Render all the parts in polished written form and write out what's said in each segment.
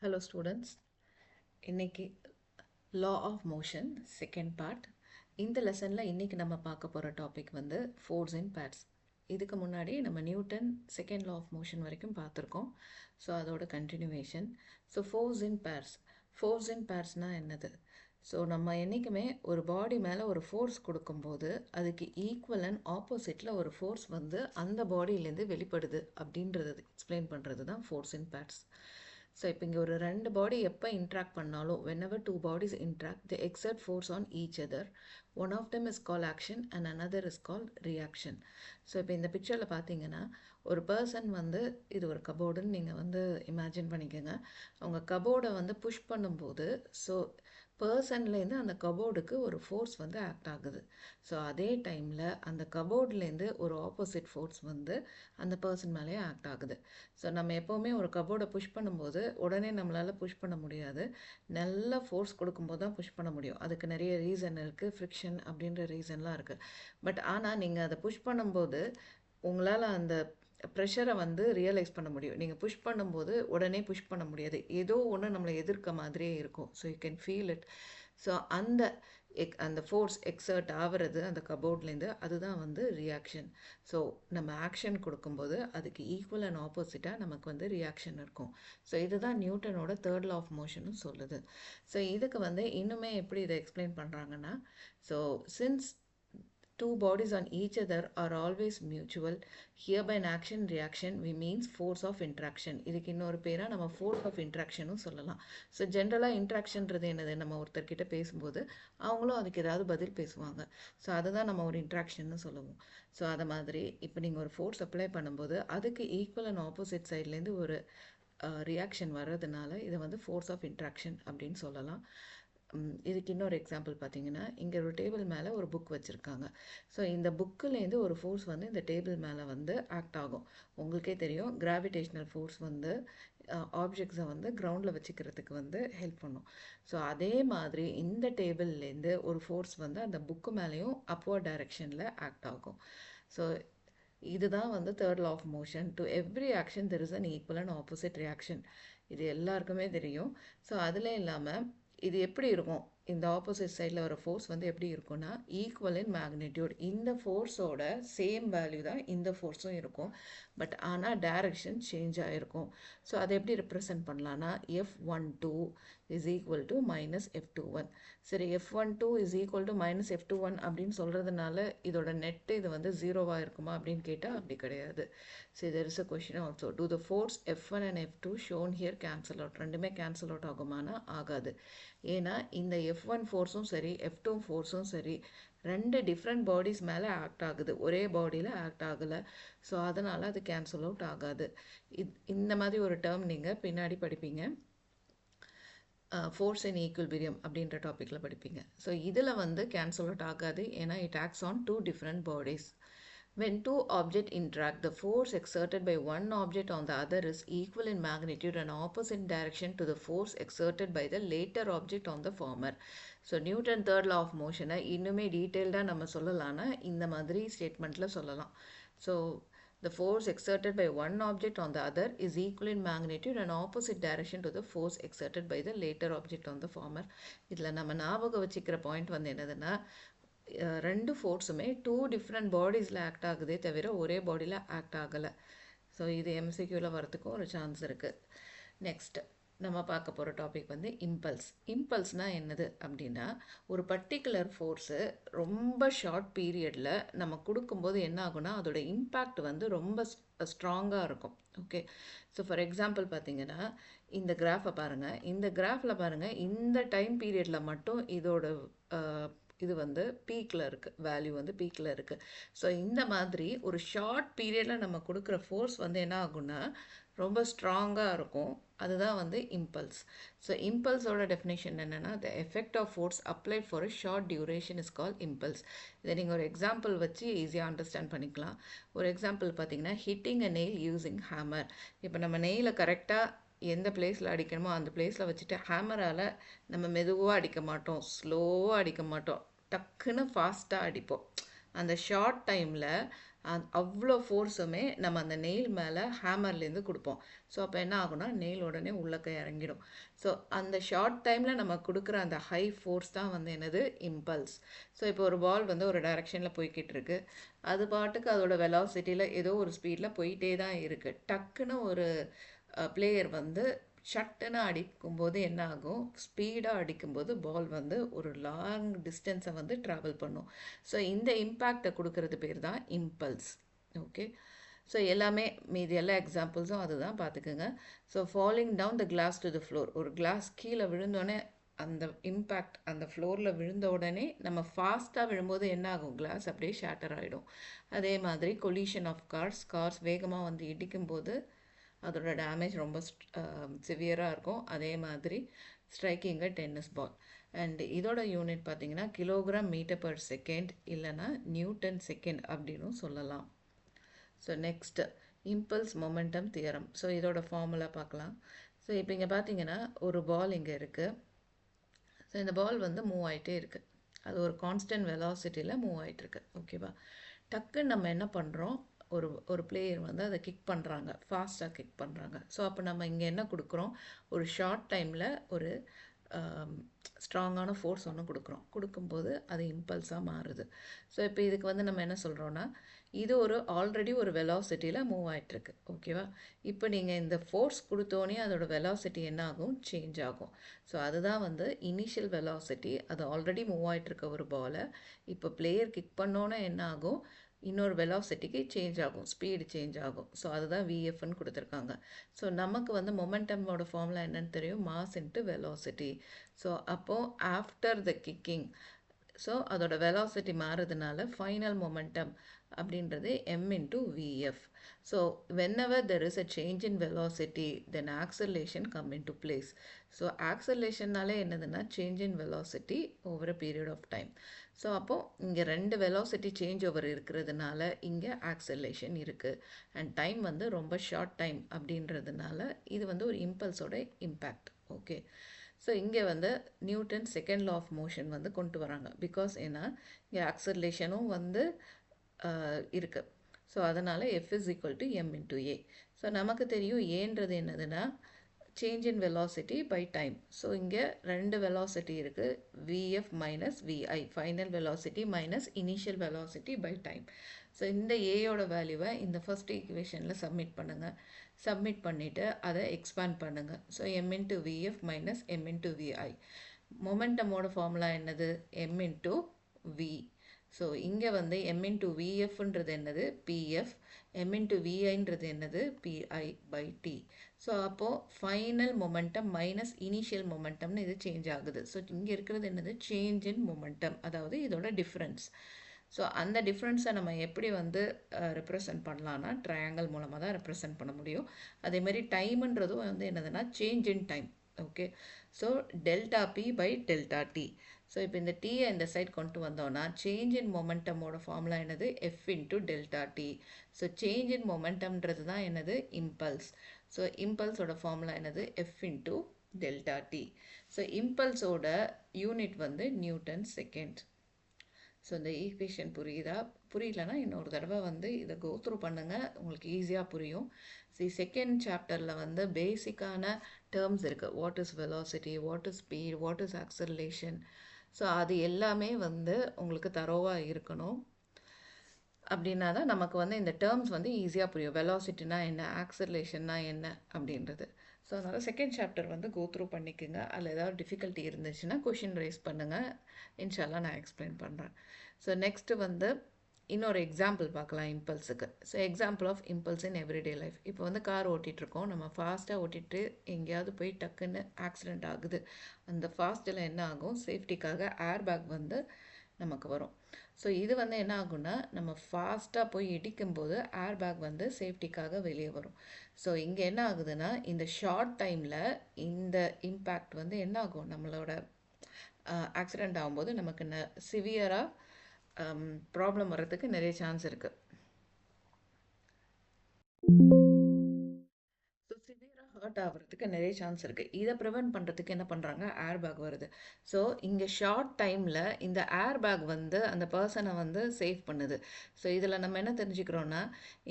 Hello students, இன்னைக்கு law of motion second part. இந்த லெசன்ல இன்னைக்கு நம்ம பார்க்க போற டாபிக் வந்து force in pairs. இதுக்கு முன்னாடி நம்ம Newton second law of motion வரைக்கும் பார்த்துருக்கோம். ஸோ அதோட கண்டினியூவேஷன். ஸோ force in pairsனா என்னது? ஸோ நம்ம என்றைக்குமே ஒரு பாடி மேலே ஒரு ஃபோர்ஸ் கொடுக்கும்போது அதுக்கு ஈக்குவல் அண்ட் ஆப்போசிட்டில் ஒரு ஃபோர்ஸ் வந்து அந்த பாடியிலேருந்து வெளிப்படுது அப்படின்றது எக்ஸ்பிளைன் பண்ணுறது தான் ஃபோர்ஸ் இன் பேர்ஸ். ஸோ இப்போ இங்கே ஒரு ரெண்டு பாடி எப்போ இன்ட்ராக்ட் பண்ணாலும் whenever two bodies interact they exert force on each other. One of them is called action and another is called reaction. So இப்போ இந்த பிக்சரில் பார்த்தீங்கன்னா ஒரு பர்சன் வந்து இது ஒரு கபோர்டுன்னு நீங்கள் வந்து இமேஜின் பண்ணிக்கோங்க. அவங்க கபோர்டை வந்து புஷ் பண்ணும்போது ஸோ பர்சன்லேருந்து அந்த கபோர்டுக்கு ஒரு ஃபோர்ஸ் வந்து ஆக்ட் ஆகுது. ஸோ அதே டைமில் அந்த கபோர்ட்லேருந்து ஒரு ஆப்போசிட் ஃபோர்ஸ் வந்து அந்த பர்சன் மேலேயே ஆக்ட் ஆகுது. ஸோ நம்ம எப்போவுமே ஒரு கபோர்டை புஷ் பண்ணும்போது உடனே நம்மளால் புஷ் பண்ண முடியாது. நல்ல ஃபோர்ஸ் கொடுக்கும்போது தான் புஷ் பண்ண முடியும். அதுக்கு நிறைய ரீசன் இருக்குது, ஃப்ரிக்ஷன் அப்படின்ற ரீசன்லாம் இருக்குது. பட் ஆனால் நீங்கள் அதை புஷ் பண்ணும்போது உங்களால் அந்த ப்ரெஷரை வந்து ரியலைஸ் பண்ண முடியும். நீங்கள் புஷ் பண்ணும்போது உடனே புஷ் பண்ண முடியாது, ஏதோ ஒன்று நம்மளை எதிர்க்க மாதிரியே இருக்கும். So you can feel it. So அந்த ஃபோர்ஸ் எக்ஸர்ட் ஆகிறது அந்த கபோர்ட்லேருந்து, அதுதான் வந்து ரியாக்ஷன். ஸோ நம்ம ஆக்ஷன் கொடுக்கும்போது அதுக்கு ஈக்குவல் அண்ட் ஆப்போசிட்டாக நமக்கு வந்து ரியாக்ஷன் இருக்கும். ஸோ இதுதான் நியூட்டனோட தேர்ட் லா ஆஃப் மோஷனும் சொல்லுது. ஸோ இதுக்கு வந்து இன்னுமே எப்படி இதை எக்ஸ்பிளைன் பண்ணுறாங்கன்னா, so since two bodies on each other are always mutual, here by an action reaction we means force of interaction. இதுக்கு இன்னொரு பேராக நம்ம force of interactionனும் சொல்லலாம். ஸோ ஜென்ரலாக இன்ட்ராக்ஷன்றது என்னது, நம்ம ஒருத்தர்கிட்ட பேசும்போது அவங்களும் அதுக்கு ஏதாவது பதில் பேசுவாங்க. ஸோ அதை தான் நம்ம ஒரு இன்ட்ராக்ஷன்னு சொல்லுவோம். ஸோ அதை மாதிரி இப்போ நீங்கள் ஒரு ஃபோர்ஸ் அப்ளை பண்ணும்போது அதுக்கு ஈக்குவல் அண்ட் ஆப்போசிட் சைட்லேருந்து ஒரு ரியாக்ஷன் வர்றதுனால இதை வந்து ஃபோர்ஸ் ஆஃப் இன்ட்ராக்ஷன் அப்படின்னு சொல்லலாம். இதுக்கு இன்னொரு எக்ஸாம்பிள் பார்த்தீங்கன்னா, இங்கே ஒரு டேபிள் மேலே ஒரு புக் வச்சுருக்காங்க. ஸோ இந்த புக்குலேருந்து ஒரு ஃபோர்ஸ் வந்து இந்த டேபிள் மேலே வந்து ஆக்ட் ஆகும். உங்களுக்கே தெரியும், கிராவிடேஷ்னல் ஃபோர்ஸ் வந்து ஆப்ஜெக்ட்ஸை வந்து கிரவுண்டில் வச்சுக்கிறதுக்கு வந்து ஹெல்ப் பண்ணும். ஸோ அதே மாதிரி இந்த டேபிள்லேருந்து ஒரு ஃபோர்ஸ் வந்து அந்த புக்கு மேலேயும் அப்வர்ட் டைரெக்ஷனில் ஆக்ட் ஆகும். ஸோ இதுதான் வந்து third law of motion. To every action there is an equal and opposite reaction. இது எல்லாருக்குமே தெரியும். ஸோ அதில் இல்லாமல் இது எப்படி இருக்கும், இந்த ஆப்போசிட் சைடில் வர ஃபோர்ஸ் வந்து எப்படி இருக்கும்னா ஈக்குவல் இன் மேக்னிடியூட். இந்த ஃபோர்ஸோட சேம் வேல்யூ தான் இந்த ஃபோர்ஸும் இருக்கும். பட் ஆனால் டைரக்ஷன் சேஞ்ச் ஆகிருக்கும். ஸோ அதை எப்படி ரெப்ரசன்ட் பண்ணலான்னா F12 is equal to minus F21. சரி, F12 is equal to minus F21 அப்படின்னு சொல்கிறதுனால இதோட நெட்டு இது வந்து ஜீரோவாக இருக்குமா அப்படின்னு கேட்டால் அப்படி கிடையாது. சரி, there is a question also. Do the force F1 and F2 shown here cancel out? ரெண்டுமே கேன்சல் அவுட் ஆகுமானா ஆகாது. ஏன்னா இந்த F1 ஃபோர்ஸும் சரி F2 ஃபோர்ஸும் சரி ரெண்டு டிஃப்ரெண்ட் பாடிஸ் மேலே ஆக்ட் ஆகுது, ஒரே பாடியில் ஆக்ட் ஆகலை. ஸோ அதனால் அது கேன்சல் அவுட் ஆகாது. இந்த மாதிரி ஒரு டேர்ம் நீங்கள் பின்னாடி படிப்பீங்க, ஃபோர்ஸ் இன் ஈக்குவல்பிரியம் அப்படின்ற டாப்பிக்கில் படிப்பீங்க. ஸோ இதில் வந்து கேன்சல் அவுட் ஆகாது, ஏன்னா it acts on two different bodies. When two objects interact, the force exerted by one object on the other is equal in magnitude and opposite direction to the force exerted by the later object on the former. So Newton third law of motion இன்னுமே டீட்டெயில்டாக நம்ம சொல்லலாம்னா இந்த மாதிரி ஸ்டேட்மெண்ட்டில் சொல்லலாம். So the force exerted by one object on the other is equal in magnitude and opposite direction to the force exerted by the later object on the former. இதில் நம்ம ஞாபகம் வச்சுக்கிற பாயிண்ட் வந்து என்னதுன்னா, ரெண்டு ஃபோர்ஸுமே டூ டிஃப்ரெண்ட் பாடிஸில் ஆக்ட் ஆகுதே தவிர ஒரே பாடியில் ஆக்ட் ஆகலை. ஸோ இது எம்சிக்யூவில் வரத்துக்கும் ஒரு சான்ஸ் இருக்குது. நெக்ஸ்ட் நம்ம பார்க்க போகிற டாபிக் வந்து இம்பல்ஸ். இம்பல்ஸ்னால் என்னது அப்படின்னா, ஒரு பர்டிகுலர் ஃபோர்ஸு ரொம்ப ஷார்ட் பீரியடில் நம்ம கொடுக்கும்போது என்ன ஆகுனா அதோட இம்பேக்ட் வந்து ரொம்ப ஸ்ட்ராங்காக இருக்கும். ஓகே, ஸோ ஃபார் எக்ஸாம்பிள் பார்த்தீங்கன்னா இந்த கிராஃபை பாருங்கள். இந்த கிராஃபில் பாருங்கள், இந்த டைம் பீரியடில் மட்டும் இதோட இது வந்து பீக்கில் இருக்குது, வேல்யூ வந்து பீக்கில் இருக்குது. ஸோ இந்த மாதிரி ஒரு ஷார்ட் பீரியடில் நம்ம கொடுக்குற ஃபோர்ஸ் வந்து என்ன ஆகும்னா ரொம்ப ஸ்ட்ராங்காக இருக்கும். அதுதான் வந்து இம்பல்ஸ். ஸோ இம்பல்ஸோட டெஃபினேஷன் என்னென்னா, the effect of force applied for a short duration is call impulse. இதை நீங்கள் ஒரு எக்ஸாம்பிள் வச்சு ஈஸியாக அண்டர்ஸ்டாண்ட் பண்ணிக்கலாம். ஒரு எக்ஸாம்பிள் பார்த்தீங்கன்னா, ஹிட்டிங் அ நெயில் யூஸிங் ஹேமர். இப்போ நம்ம நெயிலை கரெக்டாக எந்த பிளேஸில் அடிக்கணுமோ அந்த பிளேஸில் வச்சுட்டு ஹேமரால் நம்ம மெதுவாக அடிக்க மாட்டோம், ஸ்லோவாக அடிக்க மாட்டோம், டக்குன்னு ஃபாஸ்ட்டாக அடிப்போம். அந்த ஷார்ட் டைமில் அவ்வளோ ஃபோர்ஸுமே நம்ம அந்த நெயில் மேலே ஹேமர்லேருந்து கொடுப்போம். ஸோ அப்போ என்ன ஆகும்னா நெயில் உடனே உள்ளக்க இறங்கிடும். ஸோ அந்த ஷார்ட் டைமில் நம்ம கொடுக்குற அந்த ஹை ஃபோர்ஸ் தான் வந்து என்னது இம்பல்ஸ். ஸோ இப்போ ஒரு பால் வந்து ஒரு டைரெக்ஷனில் போய்கிட்டு இருக்கு, அது பாட்டுக்கு அதோட வெலாசிட்டியில் ஏதோ ஒரு ஸ்பீடில் போயிட்டே தான் இருக்குது. டக்குன்னு ஒரு பிளேயர் வந்து ஷட்டுன்னு அடிக்கும்போது என்ன ஆகும், ஸ்பீடாக அடிக்கும்போது பால் வந்து ஒரு லாங் டிஸ்டன்ஸை வந்து ட்ராவல் பண்ணும். ஸோ இந்த இம்பேக்டை கொடுக்கறது பேர் தான் இம்பல்ஸ். ஓகே, ஸோ எல்லாமே மீதி எல்லா எக்ஸாம்பிள்ஸும் அதுதான் பார்த்துக்குங்க. So falling down the glass to the floor, ஒரு கிளாஸ் கீழே விழுந்தோடனே அந்த இம்பேக்ட் அந்த ஃப்ளோரில் விழுந்த உடனே நம்ம ஃபாஸ்ட்டாக விழும்போது என்ன ஆகும், கிளாஸ் அப்படியே ஷேட்டர் ஆகிடும். அதே மாதிரி கொலிஷன் ஆஃப் கார்ஸ் வேகமாக வந்து இடிக்கும்போது அதோட டேமேஜ் ரொம்ப சிவியராக இருக்கும். அதே மாதிரி ஸ்ட்ரைக்கிங்க டென்னிஸ் பால். அண்ட் இதோட யூனிட் பார்த்தீங்கன்னா கிலோகிராம் மீட்டர் பர் செகண்ட் இல்லைன்னா நியூட்டன் செகண்ட் அப்படின்னு சொல்லலாம். So next impulse momentum theorem. So இதோட ஃபார்முலா பார்க்கலாம். ஸோ இப்போ இங்கே பார்த்தீங்கன்னா ஒரு பால் இங்கே இருக்குது. ஸோ இந்த பால் வந்து மூவ் ஆகிட்டே இருக்குது, அது ஒரு கான்ஸ்டன்ட் வெலாசிட்டியில் மூவ் ஆகிட்டுருக்கு. ஓகேவா, டக்குன்னு நம்ம என்ன பண்ணுறோம், ஒரு பிளேயர் வந்து அதை கிக் பண்ணுறாங்க, ஃபாஸ்ட்டாக கிக் பண்ணுறாங்க. ஸோ அப்போ நம்ம இங்கே என்ன கொடுக்குறோம், ஒரு ஷார்ட் டைமில் ஒரு ஸ்ட்ராங்கான ஃபோர்ஸ் ஒன்று கொடுக்கும்போது அது இம்பல்ஸாக மாறுது. ஸோ இப்போ இதுக்கு வந்து நம்ம என்ன சொல்கிறோன்னா, இது ஆல்ரெடி ஒரு வெலாசிட்டியில் மூவ் ஆகிட்டுருக்கு. ஓகேவா, இப்போ நீங்கள் இந்த ஃபோர்ஸ் கொடுத்தோன்னே அதோட வெலாசிட்டி என்ன ஆகும், சேஞ்ச் ஆகும். ஸோ அதுதான் வந்து இனிஷியல் வெலாசிட்டி. அது ஆல்ரெடி மூவ் ஆகிட்டுருக்க ஒரு பாலை இப்போ பிளேயர் கிக் பண்ணோன்னே என்ன ஆகும், இன்னொரு வெலாசிட்டிக்கு சேஞ்ச் ஆகும், ஸ்பீடு சேஞ்ச் ஆகும். ஸோ அதுதான் விஎஃப்னு கொடுத்துருக்காங்க. ஸோ நமக்கு வந்து மொமெண்டமோட ஃபார்முலா என்னன்னு தெரியும், மாஸ் இன்ட்டு வெலாசிட்டி. ஸோ அப்போது ஆஃப்டர் த கிக்கிங், ஸோ அதோட வெலாசிட்டி மாறுறதுனால ஃபைனல் மொமெண்டம் அப்படின்றது m into vf. So whenever there is a change in velocity then acceleration come into place. So ஆக்சலேஷன்னாலே என்னதுன்னா change in velocity over a period of time. So அப்போது இங்கே ரெண்டு velocity change over இருக்கிறதுனால இங்கே acceleration இருக்குது. And time வந்து ரொம்ப ஷார்ட் டைம் அப்படின்றதுனால இது வந்து ஒரு இம்பல்ஸோட இம்பேக்ட். ஓகே, ஸோ இங்கே வந்து Newton second law of motion வந்து கொண்டு வராங்க. பிகாஸ் ஏன்னா இங்கே ஆக்சலேஷனும் வந்து இருக்குது. ஸோ அதனால் F is equal to m into a. So நமக்கு தெரியும் ஏன்றது என்னதுன்னா change in velocity by time. So இங்கே ரெண்டு வெலாசிட்டி இருக்குது, vf minus vi, final velocity minus initial velocity by time. So இந்த ஏயோட வேல்யூவை இந்த ஃபர்ஸ்ட் ஈக்குவேஷனில் சப்மிட் பண்ணுங்கள். சப்மிட் பண்ணிவிட்டு அதை எக்ஸ்பேண்ட் பண்ணுங்கள். ஸோ m into vf மைனஸ் m into vi. மொமெண்டமோட ஃபார்முலா என்னது, m into v. ஸோ இங்கே வந்து m into vfன்றது என்னது pf, m into viன்றது என்னது pi by t. ஸோ அப்போது ஃபைனல் மொமெண்டம் மைனஸ் இனிஷியல் மொமெண்டம்னு இது சேஞ்ச் ஆகுது. ஸோ இங்கே இருக்கிறது என்னது, சேஞ்ச் இன் மொமெண்டம், அதாவது இதோட டிஃப்ரென்ஸ். ஸோ அந்த டிஃப்ரென்ஸை நம்ம எப்படி வந்து ரெப்ரசன்ட் பண்ணலான்னா ட்ரையாங்கிள் மூலமாக தான் ரெப்ரசன்ட் பண்ண முடியும். அதேமாதிரி டைம்ன்றதும் வந்து என்னதுன்னா change in time. Okay, so delta P by delta T. So இப்போ இந்த டீயை இந்த சைட் கொண்டு வந்தோன்னா சேஞ்ச் இன் மொமெண்டமோட ஃபார்முலா என்னது, F into delta T. So change in மொமெண்டம்ன்றது தான் என்னது, இம்பல்ஸ். ஸோ இம்பல்ஸோட ஃபார்முலா என்னது, F into delta T. So இம்பல்ஸோட யூனிட் வந்து நியூட்டன் செகண்ட். ஸோ இந்த ஈக்குவேஷன் புரியலன்னா இன்னொரு தடவை வந்து இதை கோத்ரூ பண்ணுங்கள், உங்களுக்கு ஈஸியாக புரியும். செகண்ட் சாப்டரில் வந்து பேசிக்கான டேர்ம்ஸ் இருக்குது, what is velocity, what is speed, what is acceleration. So அது எல்லாமே வந்து உங்களுக்கு தரோவாக இருக்கணும். அப்படின்னா தான் நமக்கு வந்து இந்த டேர்ம்ஸ் வந்து ஈஸியாக புரியும், வெலாசிட்டினா என்ன, ஆக்சலேஷன்னா என்ன அப்படின்றது. ஸோ அதனால் செகண்ட் சாப்டர் வந்து கோத்ரூ பண்ணிக்கோங்க. அதில் ஏதாவது டிஃபிகல்ட்டி இருந்துச்சுன்னா கொஷின் ரைஸ் பண்ணுங்கள், இன்ஷால்லா நான் எக்ஸ்பிளைன் பண்ணுறேன். ஸோ நெக்ஸ்ட்டு வந்து இன்னொரு எக்ஸாம்பிள் பார்க்கலாம் இம்பல்ஸுக்கு. So example of impulse in everyday life. இப்போ வந்து கார் ஓட்டிகிட்ருக்கோம், நம்ம ஃபாஸ்ட்டாக ஓட்டிகிட்டு எங்கேயாவது போய் டக்குன்னு ஆக்சிடெண்ட் ஆகுது. அந்த ஃபாஸ்ட்டில் என்ன ஆகும், சேஃப்டிக்காக ஏர் பேக் வந்து நமக்கு வரும். ஸோ இது வந்து என்ன ஆகும்னா நம்ம ஃபாஸ்ட்டாக போய் இடிக்கும்போது ஏர் பேக் வந்து சேஃப்டிக்காக வெளியே வரும். ஸோ இங்கே என்ன ஆகுதுன்னா இந்த ஷார்ட் டைமில் இந்த இம்பேக்ட் வந்து என்ன ஆகும், நம்மளோட ஆக்சிடெண்ட் ஆகும்போது நமக்கு சிவியராக ப்ராப்ளம் வர்றதுக்கு நிறைய சான்ஸ் இருக்குது. ஸோ சிவியராக ஹர்ட் ஆகுறதுக்கு நிறைய சான்ஸ் இருக்குது. இதை ப்ரிவென்ட் பண்ணுறதுக்கு என்ன பண்ணுறாங்க, ஏர் பேக் வருது. ஸோ இங்கே ஷார்ட் டைமில் இந்த ஏர் பேக் வந்து அந்த பர்சனை வந்து சேவ் பண்ணுது. ஸோ இதில் நம்ம என்ன தெரிஞ்சுக்கிறோன்னா,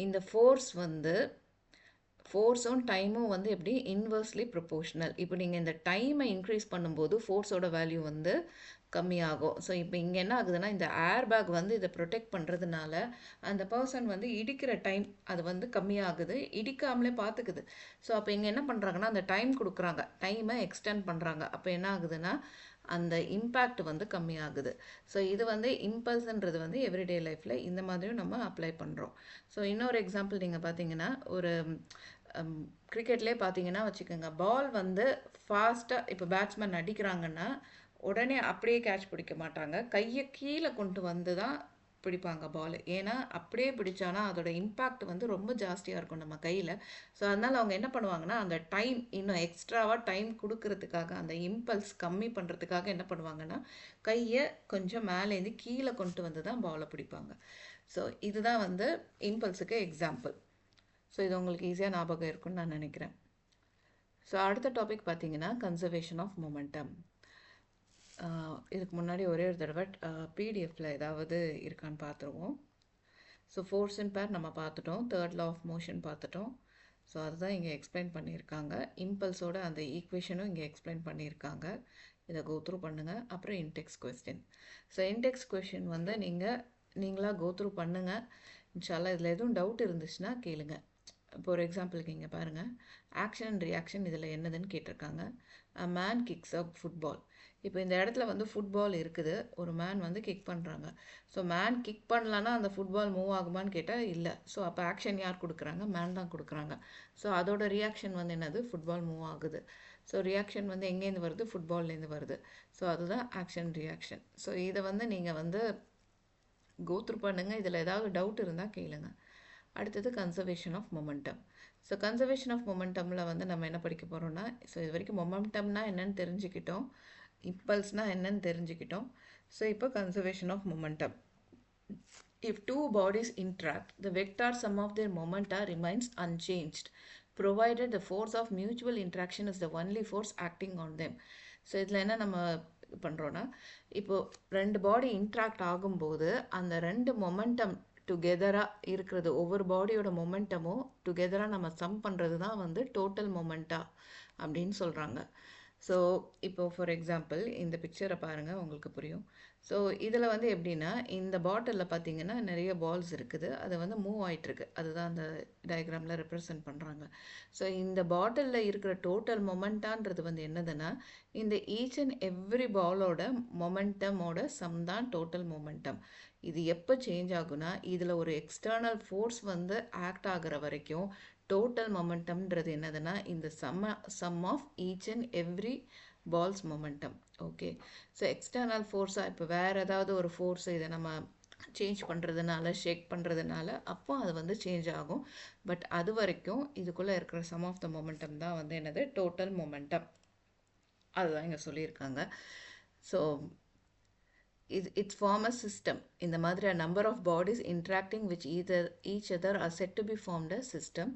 இந்த ஃபோர்ஸும் டைமும் வந்து எப்படி இன்வெர்ஸ்லி ப்ரொபோஷ்னல். இப்போ நீங்கள் இந்த டைமை இன்க்ரீஸ் பண்ணும்போது ஃபோர்ஸோட வேல்யூ வந்து கம்மியாகும். ஸோ இப்போ இங்கே என்ன ஆகுதுன்னா, இந்த ஏர் பேக் வந்து இதை ப்ரொடெக்ட் பண்ணுறதுனால அந்த பர்சன் வந்து இடிக்கிற டைம் அது வந்து கம்மியாகுது, இடிக்காமலே பார்த்துக்குது. ஸோ அப்போ இங்கே என்ன பண்ணுறாங்கன்னா, அந்த டைம் கொடுக்குறாங்க, டைமை எக்ஸ்டெண்ட் பண்ணுறாங்க. அப்போ என்ன ஆகுதுன்னா, அந்த இம்பேக்ட் வந்து கம்மியாகுது. ஸோ இது வந்து இம்பல்ஸ்ன்றது வந்து எவ்ரிடே லைஃப்பில் இந்த மாதிரியும் நம்ம அப்ளை பண்ணுறோம். ஸோ இன்னொரு எக்ஸாம்பிள் நீங்கள் பார்த்தீங்கன்னா, ஒரு கிரிக்கெட்லேயே பார்த்தீங்கன்னா வச்சுக்கோங்க, பால் வந்து ஃபாஸ்ட்டாக இப்போ பேட்ஸ்மேன் அடிக்கிறாங்கன்னா உடனே அப்படியே கேட்ச் பிடிக்க மாட்டாங்க, கையை கீழே கொண்டு வந்து தான் பிடிப்பாங்க பால். ஏன்னா அப்படியே பிடிச்சானா அதோட இம்பேக்ட் வந்து ரொம்ப ஜாஸ்தியாக இருக்கும் நம்ம கையில். ஸோ அதனால் அவங்க என்ன பண்ணுவாங்கன்னா, அந்த டைம் இன்னும் எக்ஸ்ட்ராவாக டைம் கொடுக்கறதுக்காக, அந்த இம்பல்ஸ் கம்மி பண்ணுறதுக்காக என்ன பண்ணுவாங்கன்னா, கையை கொஞ்சம் மேலேருந்து கீழே கொண்டு வந்து தான் பாலை பிடிப்பாங்க. ஸோ இதுதான் வந்து இம்பல்ஸுக்கு எக்ஸாம்பிள். ஸோ இது உங்களுக்கு ஈஸியாக ஞாபகம் இருக்குன்னு நான் நினைக்கிறேன். ஸோ அடுத்த டாபிக் பார்த்தீங்கன்னா, கன்சர்வேஷன் ஆஃப் மொமெண்டம். இதுக்கு முன்னாடி ஒரே ஒரு தடவை பிடிஎஃப்பில் ஏதாவது இருக்கான்னு பார்த்துருவோம். ஸோ ஃபோர்ஸ் அண்ட் பேர் நம்ம பார்த்துட்டோம், தேர்ட் லா ஆஃப் மோஷன் பார்த்துட்டோம். ஸோ அதுதான் இங்கே எக்ஸ்பிளைன் பண்ணியிருக்காங்க. இம்பல்ஸோட அந்த ஈக்குவேஷனும் இங்கே எக்ஸ்பிளைன் பண்ணியிருக்காங்க. இதை கோத்ரூ பண்ணுங்கள். அப்புறம் index question. So index question வந்து நீங்களாக கோத்ரூ பண்ணுங்கள். இன்ஷால்லா இதில் எதுவும் டவுட் இருந்துச்சுன்னா கேளுங்க. இப்போ ஒரு எக்ஸாம்பிளுக்கு இங்கே பாருங்கள், ஆக்ஷன் அண்ட் ரியாக்ஷன் இதில் என்னதுன்னு கேட்டிருக்காங்க. A man kicks a football. இப்போ இந்த இடத்துல வந்து ஃபுட்பால் இருக்குது, ஒரு மேன் வந்து கிக் பண்ணுறாங்க. ஸோ மேன் கிக் பண்ணலன்னா அந்த ஃபுட்பால் மூவ் ஆகுமான்னு கேட்டால் இல்லை. ஸோ அப்போ ஆக்ஷன் யார் கொடுக்குறாங்க, மேன் தான் கொடுக்குறாங்க. ஸோ அதோட ரியாக்ஷன் வந்து என்னது, ஃபுட்பால் மூவ் ஆகுது. ஸோ ரியாக்ஷன் வந்து எங்கேருந்து வருது, ஃபுட்பால்லேருந்து வருது. ஸோ அதுதான் ஆக்ஷன் ரியாக்ஷன். ஸோ இதை வந்து நீங்கள் வந்து கோத்ரூ பண்ணுங்கள். இதில் ஏதாவது டவுட் இருந்தால் கேளுங்க. அடுத்தது conservation of momentum. So conservation of மொமெண்டமில் வந்து நம்ம என்ன படிக்க போகிறோம்னா, ஸோ இது வரைக்கும் மொமெண்டம்னா என்னன்னு தெரிஞ்சுக்கிட்டோம், இம்பல்ஸ்னால் என்னன்னு தெரிஞ்சுக்கிட்டோம். ஸோ இப்போ conservation of momentum. If two bodies interact, the vector sum of their momenta remains unchanged, provided the force of mutual interaction is the only force acting on them. So இதில் என்ன நம்ம பண்ணுறோன்னா, இப்போது ரெண்டு பாடி இன்ட்ராக்ட் ஆகும்போது அந்த ரெண்டு மொமெண்டம் டுகெதராக இருக்கிறது, ஒவ்வொரு பாடியோட மொமெண்டமும் டுகெதராக நம்ம சம் பண்ணுறது தான் வந்து டோட்டல் மொமெண்டா அப்படின்னு சொல்கிறாங்க. ஸோ இப்போ ஃபார் எக்ஸாம்பிள் இந்த பிக்சரை பாருங்கள், உங்களுக்கு புரியும். ஸோ இதில் வந்து எப்படின்னா, இந்த பாட்டிலில் பார்த்தீங்கன்னா நிறைய பால்ஸ் இருக்குது, அது வந்து மூவ் ஆகிட்டுருக்கு, அதுதான் அந்த டயக்ராமில் ரெப்ரசன்ட் பண்ணுறாங்க. ஸோ இந்த பாட்டிலில் இருக்கிற டோட்டல் மொமெண்டான்றது வந்து என்னதுன்னா, இந்த ஈச் அண்ட் எவ்ரி பாலோட மொமெண்டமோட சம் தான் டோட்டல் மொமெண்டம். இது எப்போ சேஞ்ச் ஆகுனா, இதில் ஒரு எக்ஸ்டர்னல் ஃபோர்ஸ் வந்து ஆக்ட் ஆகிற வரைக்கும் டோட்டல் மொமெண்டம்ன்றது என்னதுன்னா, இந்த sum of each and every balls momentum. Okay, so external ஃபோர்ஸாக இப்போ வேறு ஏதாவது ஒரு ஃபோர்ஸை இதை நம்ம சேஞ்ச் பண்ணுறதுனால, ஷேக் பண்ணுறதுனால அப்போ அது வந்து சேஞ்ச் ஆகும். பட் அது வரைக்கும் இதுக்குள்ளே இருக்கிற சம் ஆஃப் த மொமெண்டம் தான் வந்து என்னது, டோட்டல் மொமெண்டம். அதுதான் இங்கே சொல்லியிருக்காங்க. So it's form a system. இந்த மாதிரி a number of bodies interacting with each other are said to be formed a system.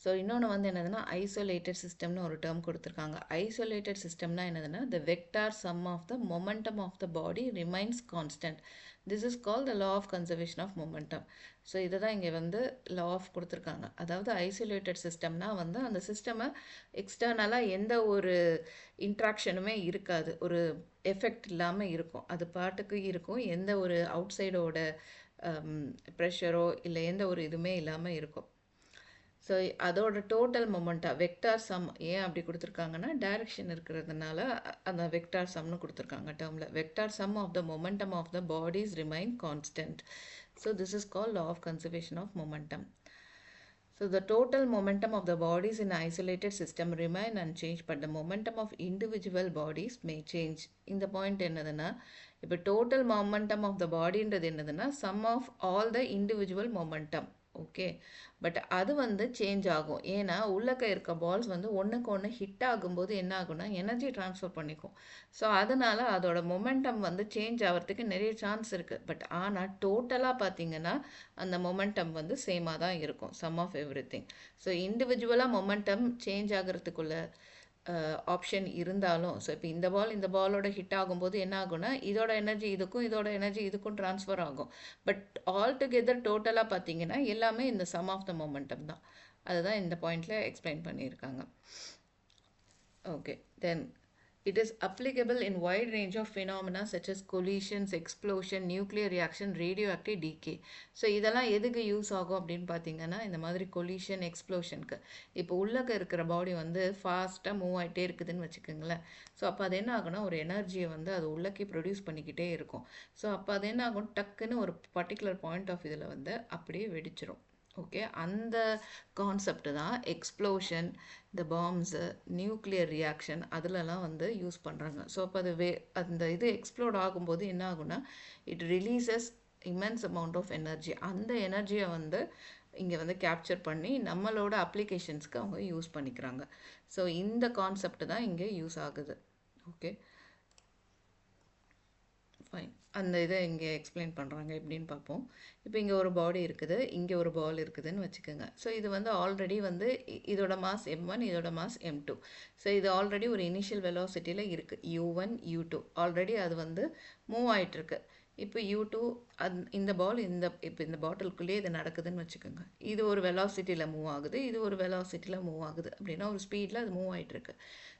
So இன்னொன்று வந்து என்னதுன்னா, ஐசோலேட்டட் சிஸ்டம்னு ஒரு டேர்ம் கொடுத்துருக்காங்க. ஐசோலேட்டட் சிஸ்டம்னா என்னதுன்னா, the vector sum of the momentum of the body remains constant. This is called the law of conservation of momentum. So இதை தான் இங்கே வந்து law of கொடுத்துருக்காங்க. அதாவது ஐசோலேட்டட் சிஸ்டம்னா வந்து அந்த சிஸ்டமை எக்ஸ்டர்னலாக எந்த ஒரு இன்ட்ராக்ஷனுமே இருக்காது, ஒரு எஃபெக்ட் இல்லாமல் இருக்கும், அது பாட்டுக்கு இருக்கும், எந்த ஒரு அவுட் சைடோட ப்ரெஷரோ இல்லை எந்த ஒரு இதுவுமே இல்லாமல் இருக்கும். ஸோ அதோட டோட்டல் மொமெண்டா வெக்டார் சம் ஏன் அப்படி கொடுத்துருக்காங்கன்னா, டைரக்ஷன் இருக்கிறதுனால அந்த வெக்டார் சம்னு கொடுத்துருக்காங்க டேர்மில். Vector sum of the momentum of the bodies remain constant. So this is call law of conservation of momentum. So the total momentum of the bodies in an isolated system remain unchanged, but the momentum of individual bodies may change. இந்த point என்னதுன்னா, இப்போ total momentum of the பாடின்றது என்னதுன்னா, sum of all the individual momentum. Okay. But அது வந்து change ஆகும். ஏன்னா, உள்ளக்க இருக்க பால்ஸ் வந்து ஒண்ணுக்கு ஒண்ணு ஹிட் ஆகும்போது என்ன ஆகும்னா, எனர்ஜி ட்ரான்ஸ்ஃபர் பண்ணிக்கும். ஸோ, அதனால அதோட மொமெண்டம் வந்து சேஞ்ச் ஆவறதுக்கு நெறைய சான்ஸ் இருக்கு. பட் ஆனா, டோட்டலா பார்த்தீங்கன்னா, அந்த மொமெண்டம் வந்து சேமா தான் இருக்கும். Sum of everything. ஸோ, இண்டிவிஜுவலா மொமெண்டம் சேஞ்ச் ஆகுறதுக்குள்ள ஆப்ஷன் இருந்தாலும், ஸோ இப்போ இந்த பாலோட ஹிட் ஆகும்போது என்ன ஆகும்னா, இதோட எனர்ஜி இதுக்கும், இதோட எனர்ஜி இதுக்கும் ட்ரான்ஸ்ஃபர் ஆகும். பட் ஆல் டுகெதர் டோட்டலா பார்த்தீங்கன்னா, எல்லாமே இந்த சம் ஆஃப் த மொமெண்டம் தான். அதுதான் இந்த பாயிண்ட்ல எக்ஸ்பிளைன் பண்ணியிருக்காங்க. Okay, then it is applicable in wide range of phenomena such as collisions, explosion, nuclear reaction, radioactive decay. So இதெல்லாம் எதுக்கு யூஸ் ஆகும் அப்படின்னு பார்த்தீங்கன்னா, இந்த மாதிரி கொலிஷன் எக்ஸ்ப்ளோஷனுக்கு. இப்போ உள்ளக்க இருக்கிற பாடி வந்து ஃபாஸ்ட்டாக மூவ் ஆகிட்டே இருக்குதுன்னு வச்சுக்கோங்களேன். ஸோ அப்போ அது என்ன ஆகும்னா, ஒரு எனர்ஜியை வந்து அது உள்ளக்கே ப்ரொடியூஸ் பண்ணிக்கிட்டே இருக்கும். ஸோ அப்போ அது என்ன ஆகும், டக்குன்னு ஒரு பர்டிகுலர் பாயிண்ட் ஆஃப் இதில் வந்து அப்படியே வெடிச்சிரும். ஓகே, அந்த கான்செப்ட் தான் எக்ஸ்ப்ளோஷன், இந்த பாம்ஸு, நியூக்ளியர் ரியாக்ஷன் அதிலலாம் வந்து யூஸ் பண்ணுறாங்க. ஸோ அப்போ அது அந்த இது எக்ஸ்ப்ளோட் ஆகும்போது என்ன ஆகும்னா, it releases immense amount of energy. அந்த எனர்ஜியை வந்து இங்கே வந்து கேப்சர் பண்ணி நம்மளோட அப்ளிகேஷன்ஸ்க்கு அவங்க யூஸ் பண்ணிக்கிறாங்க. ஸோ இந்த கான்செப்ட் தான் இங்கே யூஸ் ஆகுது. Okay, fine. அந்த இதை இங்கே எக்ஸ்பிளைன் பண்ணுறாங்க எப்படின்னு பார்ப்போம். இப்போ இங்கே ஒரு பாடி இருக்குது, இங்கே ஒரு பால் இருக்குதுன்னு வச்சுக்கோங்க. ஸோ இது வந்து ஆல்ரெடி வந்து இதோட மாஸ் m1, இதோட மாஸ் m2. ஸோ இது ஆல்ரெடி ஒரு இனிஷியல் வெலாசிட்டியில் இருக்குது, u1 u2. ஆல்ரெடி அது வந்து மூவ் ஆகிட்டுருக்கு. இப்போ u2 இந்த பால் இப்போ இந்த பாட்டிலுக்குள்ளேயே இது நடக்குதுன்னு வச்சுக்கோங்க. இது ஒரு வெலாசிட்டியில் மூவ் ஆகுது, இது ஒரு வெலாசிட்டியில் மூவ் ஆகுது. அப்படின்னா ஒரு ஸ்பீடில் அது மூவ் ஆகிட்டுருக்கு.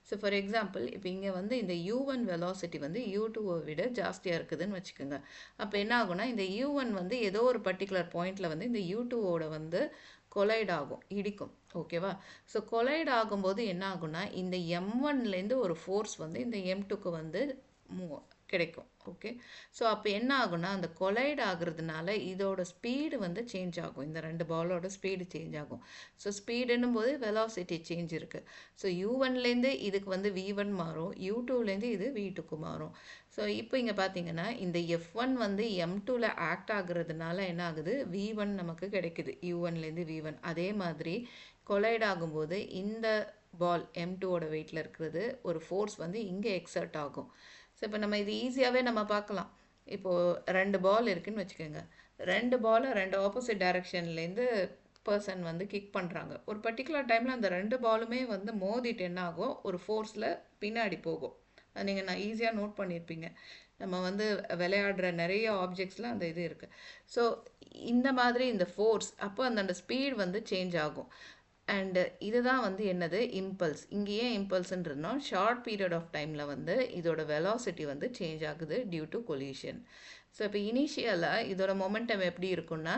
ஸோ ஃபார் எக்ஸாம்பிள் இப்போ இங்கே வந்து இந்த u1 வெலாசிட்டி வந்து u2வை விட ஜாஸ்தியாக இருக்குதுன்னு வச்சுக்கோங்க. அப்போ என்ன ஆகும்னா, இந்த u1 வந்து ஏதோ ஒரு பர்டிகுலர் பாயிண்டில் வந்து இந்த u2வோட வந்து கொலைட் ஆகும், இடிக்கும். ஓகேவா? ஸோ கொலைட் ஆகும்போது என்ன ஆகும்னா, இந்த m1லேருந்து ஒரு ஃபோர்ஸ் வந்து இந்த m2க்கு வந்து கிடைக்கும். ஓகே, ஸோ அப்போ என்ன ஆகும்னா, அந்த கொலைட் ஆகுறதுனால இதோட ஸ்பீடு வந்து சேஞ்ச் ஆகும். இந்த ரெண்டு பாலோட ஸ்பீடு சேஞ்ச் ஆகும். ஸோ ஸ்பீடுன்னும் போது வெலாசிட்டி சேஞ்ச் இருக்குது. ஸோ u1லேருந்து இதுக்கு வந்து v1 மாறும், u2லேருந்து இது v2க்கு மாறும். ஸோ இப்போ இங்கே பார்த்தீங்கன்னா, இந்த f1 வந்து m2ல ஆக்ட் ஆகுறதுனால என்ன ஆகுது, v1 நமக்கு கிடைக்குது, u1லேருந்து v1. அதே மாதிரி கொலைட் ஆகும்போது இந்த பால் m2ஓட வெயிட்டில் இருக்கிறது ஒரு ஃபோர்ஸ் வந்து இங்கே எக்ஸர்ட் ஆகும். ஸோ இப்போ நம்ம இது ஈஸியாகவே நம்ம பார்க்கலாம். இப்போது ரெண்டு பால் இருக்குதுன்னு வச்சுக்கோங்க. ரெண்டு பாலை ரெண்டு ஆப்போசிட் டைரக்ஷன்லேருந்து பர்சன் வந்து கிக் பண்ணுறாங்க. ஒரு பர்டிகுலர் டைமில் அந்த ரெண்டு பாலுமே வந்து மோதிட்டு என்ன ஆகும், ஒரு ஃபோர்ஸில் பின்னாடி போகும். அது நீங்கள் நான் ஈஸியாக நோட் பண்ணியிருப்பீங்க. நம்ம வந்து விளையாடுற நிறைய ஆப்ஜெக்ட்ஸில் அந்த இது இருக்குது. ஸோ இந்த மாதிரி இந்த ஃபோர்ஸ் அப்போ அந்த ஸ்பீட் வந்து சேஞ்ச் ஆகும். அண்டு இதுதான் வந்து என்னது, இம்பல்ஸ். இங்கே ஏன் இம்பல்ஸ்ன்றதுனா, ஷார்ட் பீரியட் ஆஃப் டைமில் வந்து இதோட வெலாசிட்டி வந்து சேஞ்ச் ஆகுது டியூ டு கொலிஷன். ஸோ இப்போ இனிஷியலாக இதோட மொமெண்டம் எப்படி இருக்குன்னா,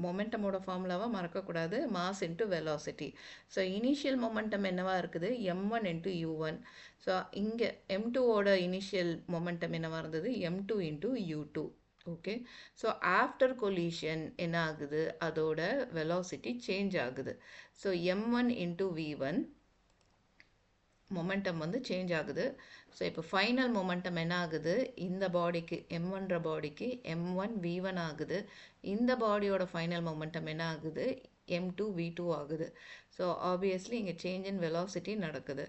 மொமெண்டமோட ஃபார்முலாவாக மறக்கக்கூடாது, mass into velocity. So initial momentum என்னவாக இருக்குது, m1 இன்ட்டு u1. ஸோ இங்கே m2ஓட இனிஷியல் மொமெண்டம் என்னவாக இருந்தது, m2 into u2. Okay, so after collision என்ன ஆகுது, அதோட வெலாசிட்டி சேஞ்ச் ஆகுது. So m1 into v1 momentum வந்து சேஞ்ச் ஆகுது. ஸோ இப்போ ஃபைனல் மொமெண்டம் என்ன ஆகுது, இந்த பாடிக்கு m1ன்ற பாடிக்கு m1 v1 ஆகுது. இந்த பாடியோட ஃபைனல் மொமெண்டம் என்ன ஆகுது, m2 v2 ஆகுது. ஸோ ஆப்வியஸ்லி இங்கே சேஞ்ச் இன் வெலாசிட்டி நடக்குது.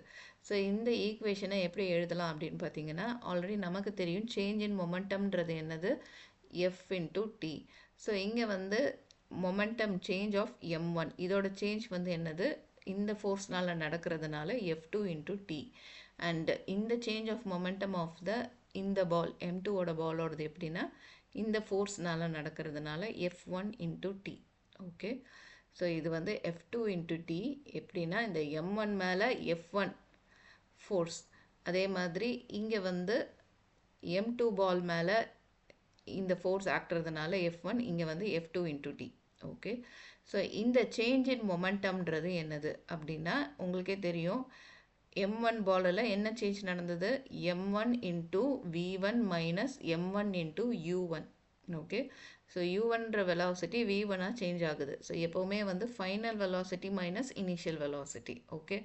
ஸோ இந்த ஈக்குவேஷனை எப்படி எழுதலாம் அப்படின்னு பார்த்தீங்கன்னா, ஆல்ரெடி நமக்கு தெரியும் சேஞ்ச் இன் மொமெண்டம்ன்றது என்னது, f இன்ட்டு t. ஸோ இங்கே வந்து மொமெண்டம் சேஞ்ச் ஆஃப் m1, இதோட சேஞ்ச் வந்து என்னது, இந்த ஃபோர்ஸ்னால் நடக்கிறதுனால f2 இன்ட்டு t. அண்ட் இந்த சேஞ்ச் ஆஃப் மொமெண்டம் ஆஃப் இந்த பால் m2ஓட பாலோடது எப்படின்னா, இந்த ஃபோர்ஸ்னால் நடக்கிறதுனால f1 into t. Okay, so இது வந்து f2 இன்ட்டு t எப்படின்னா, இந்த m1 மேலே f1 ஃபோர்ஸ், அதே மாதிரி இங்கே வந்து m2 பால் மேலே இந்த ஃபோர்ஸ் ஆக்டுறதுனால f1, இங்கே வந்து f2 into t. Okay, so இந்த சேஞ்ச் இன் மொமெண்டம்ன்றது என்னது அப்படின்னா, உங்களுக்கே தெரியும், m1 பாலில் என்ன சேஞ்ச் நடந்தது, m1 into v1 minus m1 into u1. Okay, so u1ன்ற வெலாசிட்டி v1ஆக சேஞ்ச் ஆகுது. ஸோ எப்போவுமே வந்து final velocity minus initial velocity. Okay,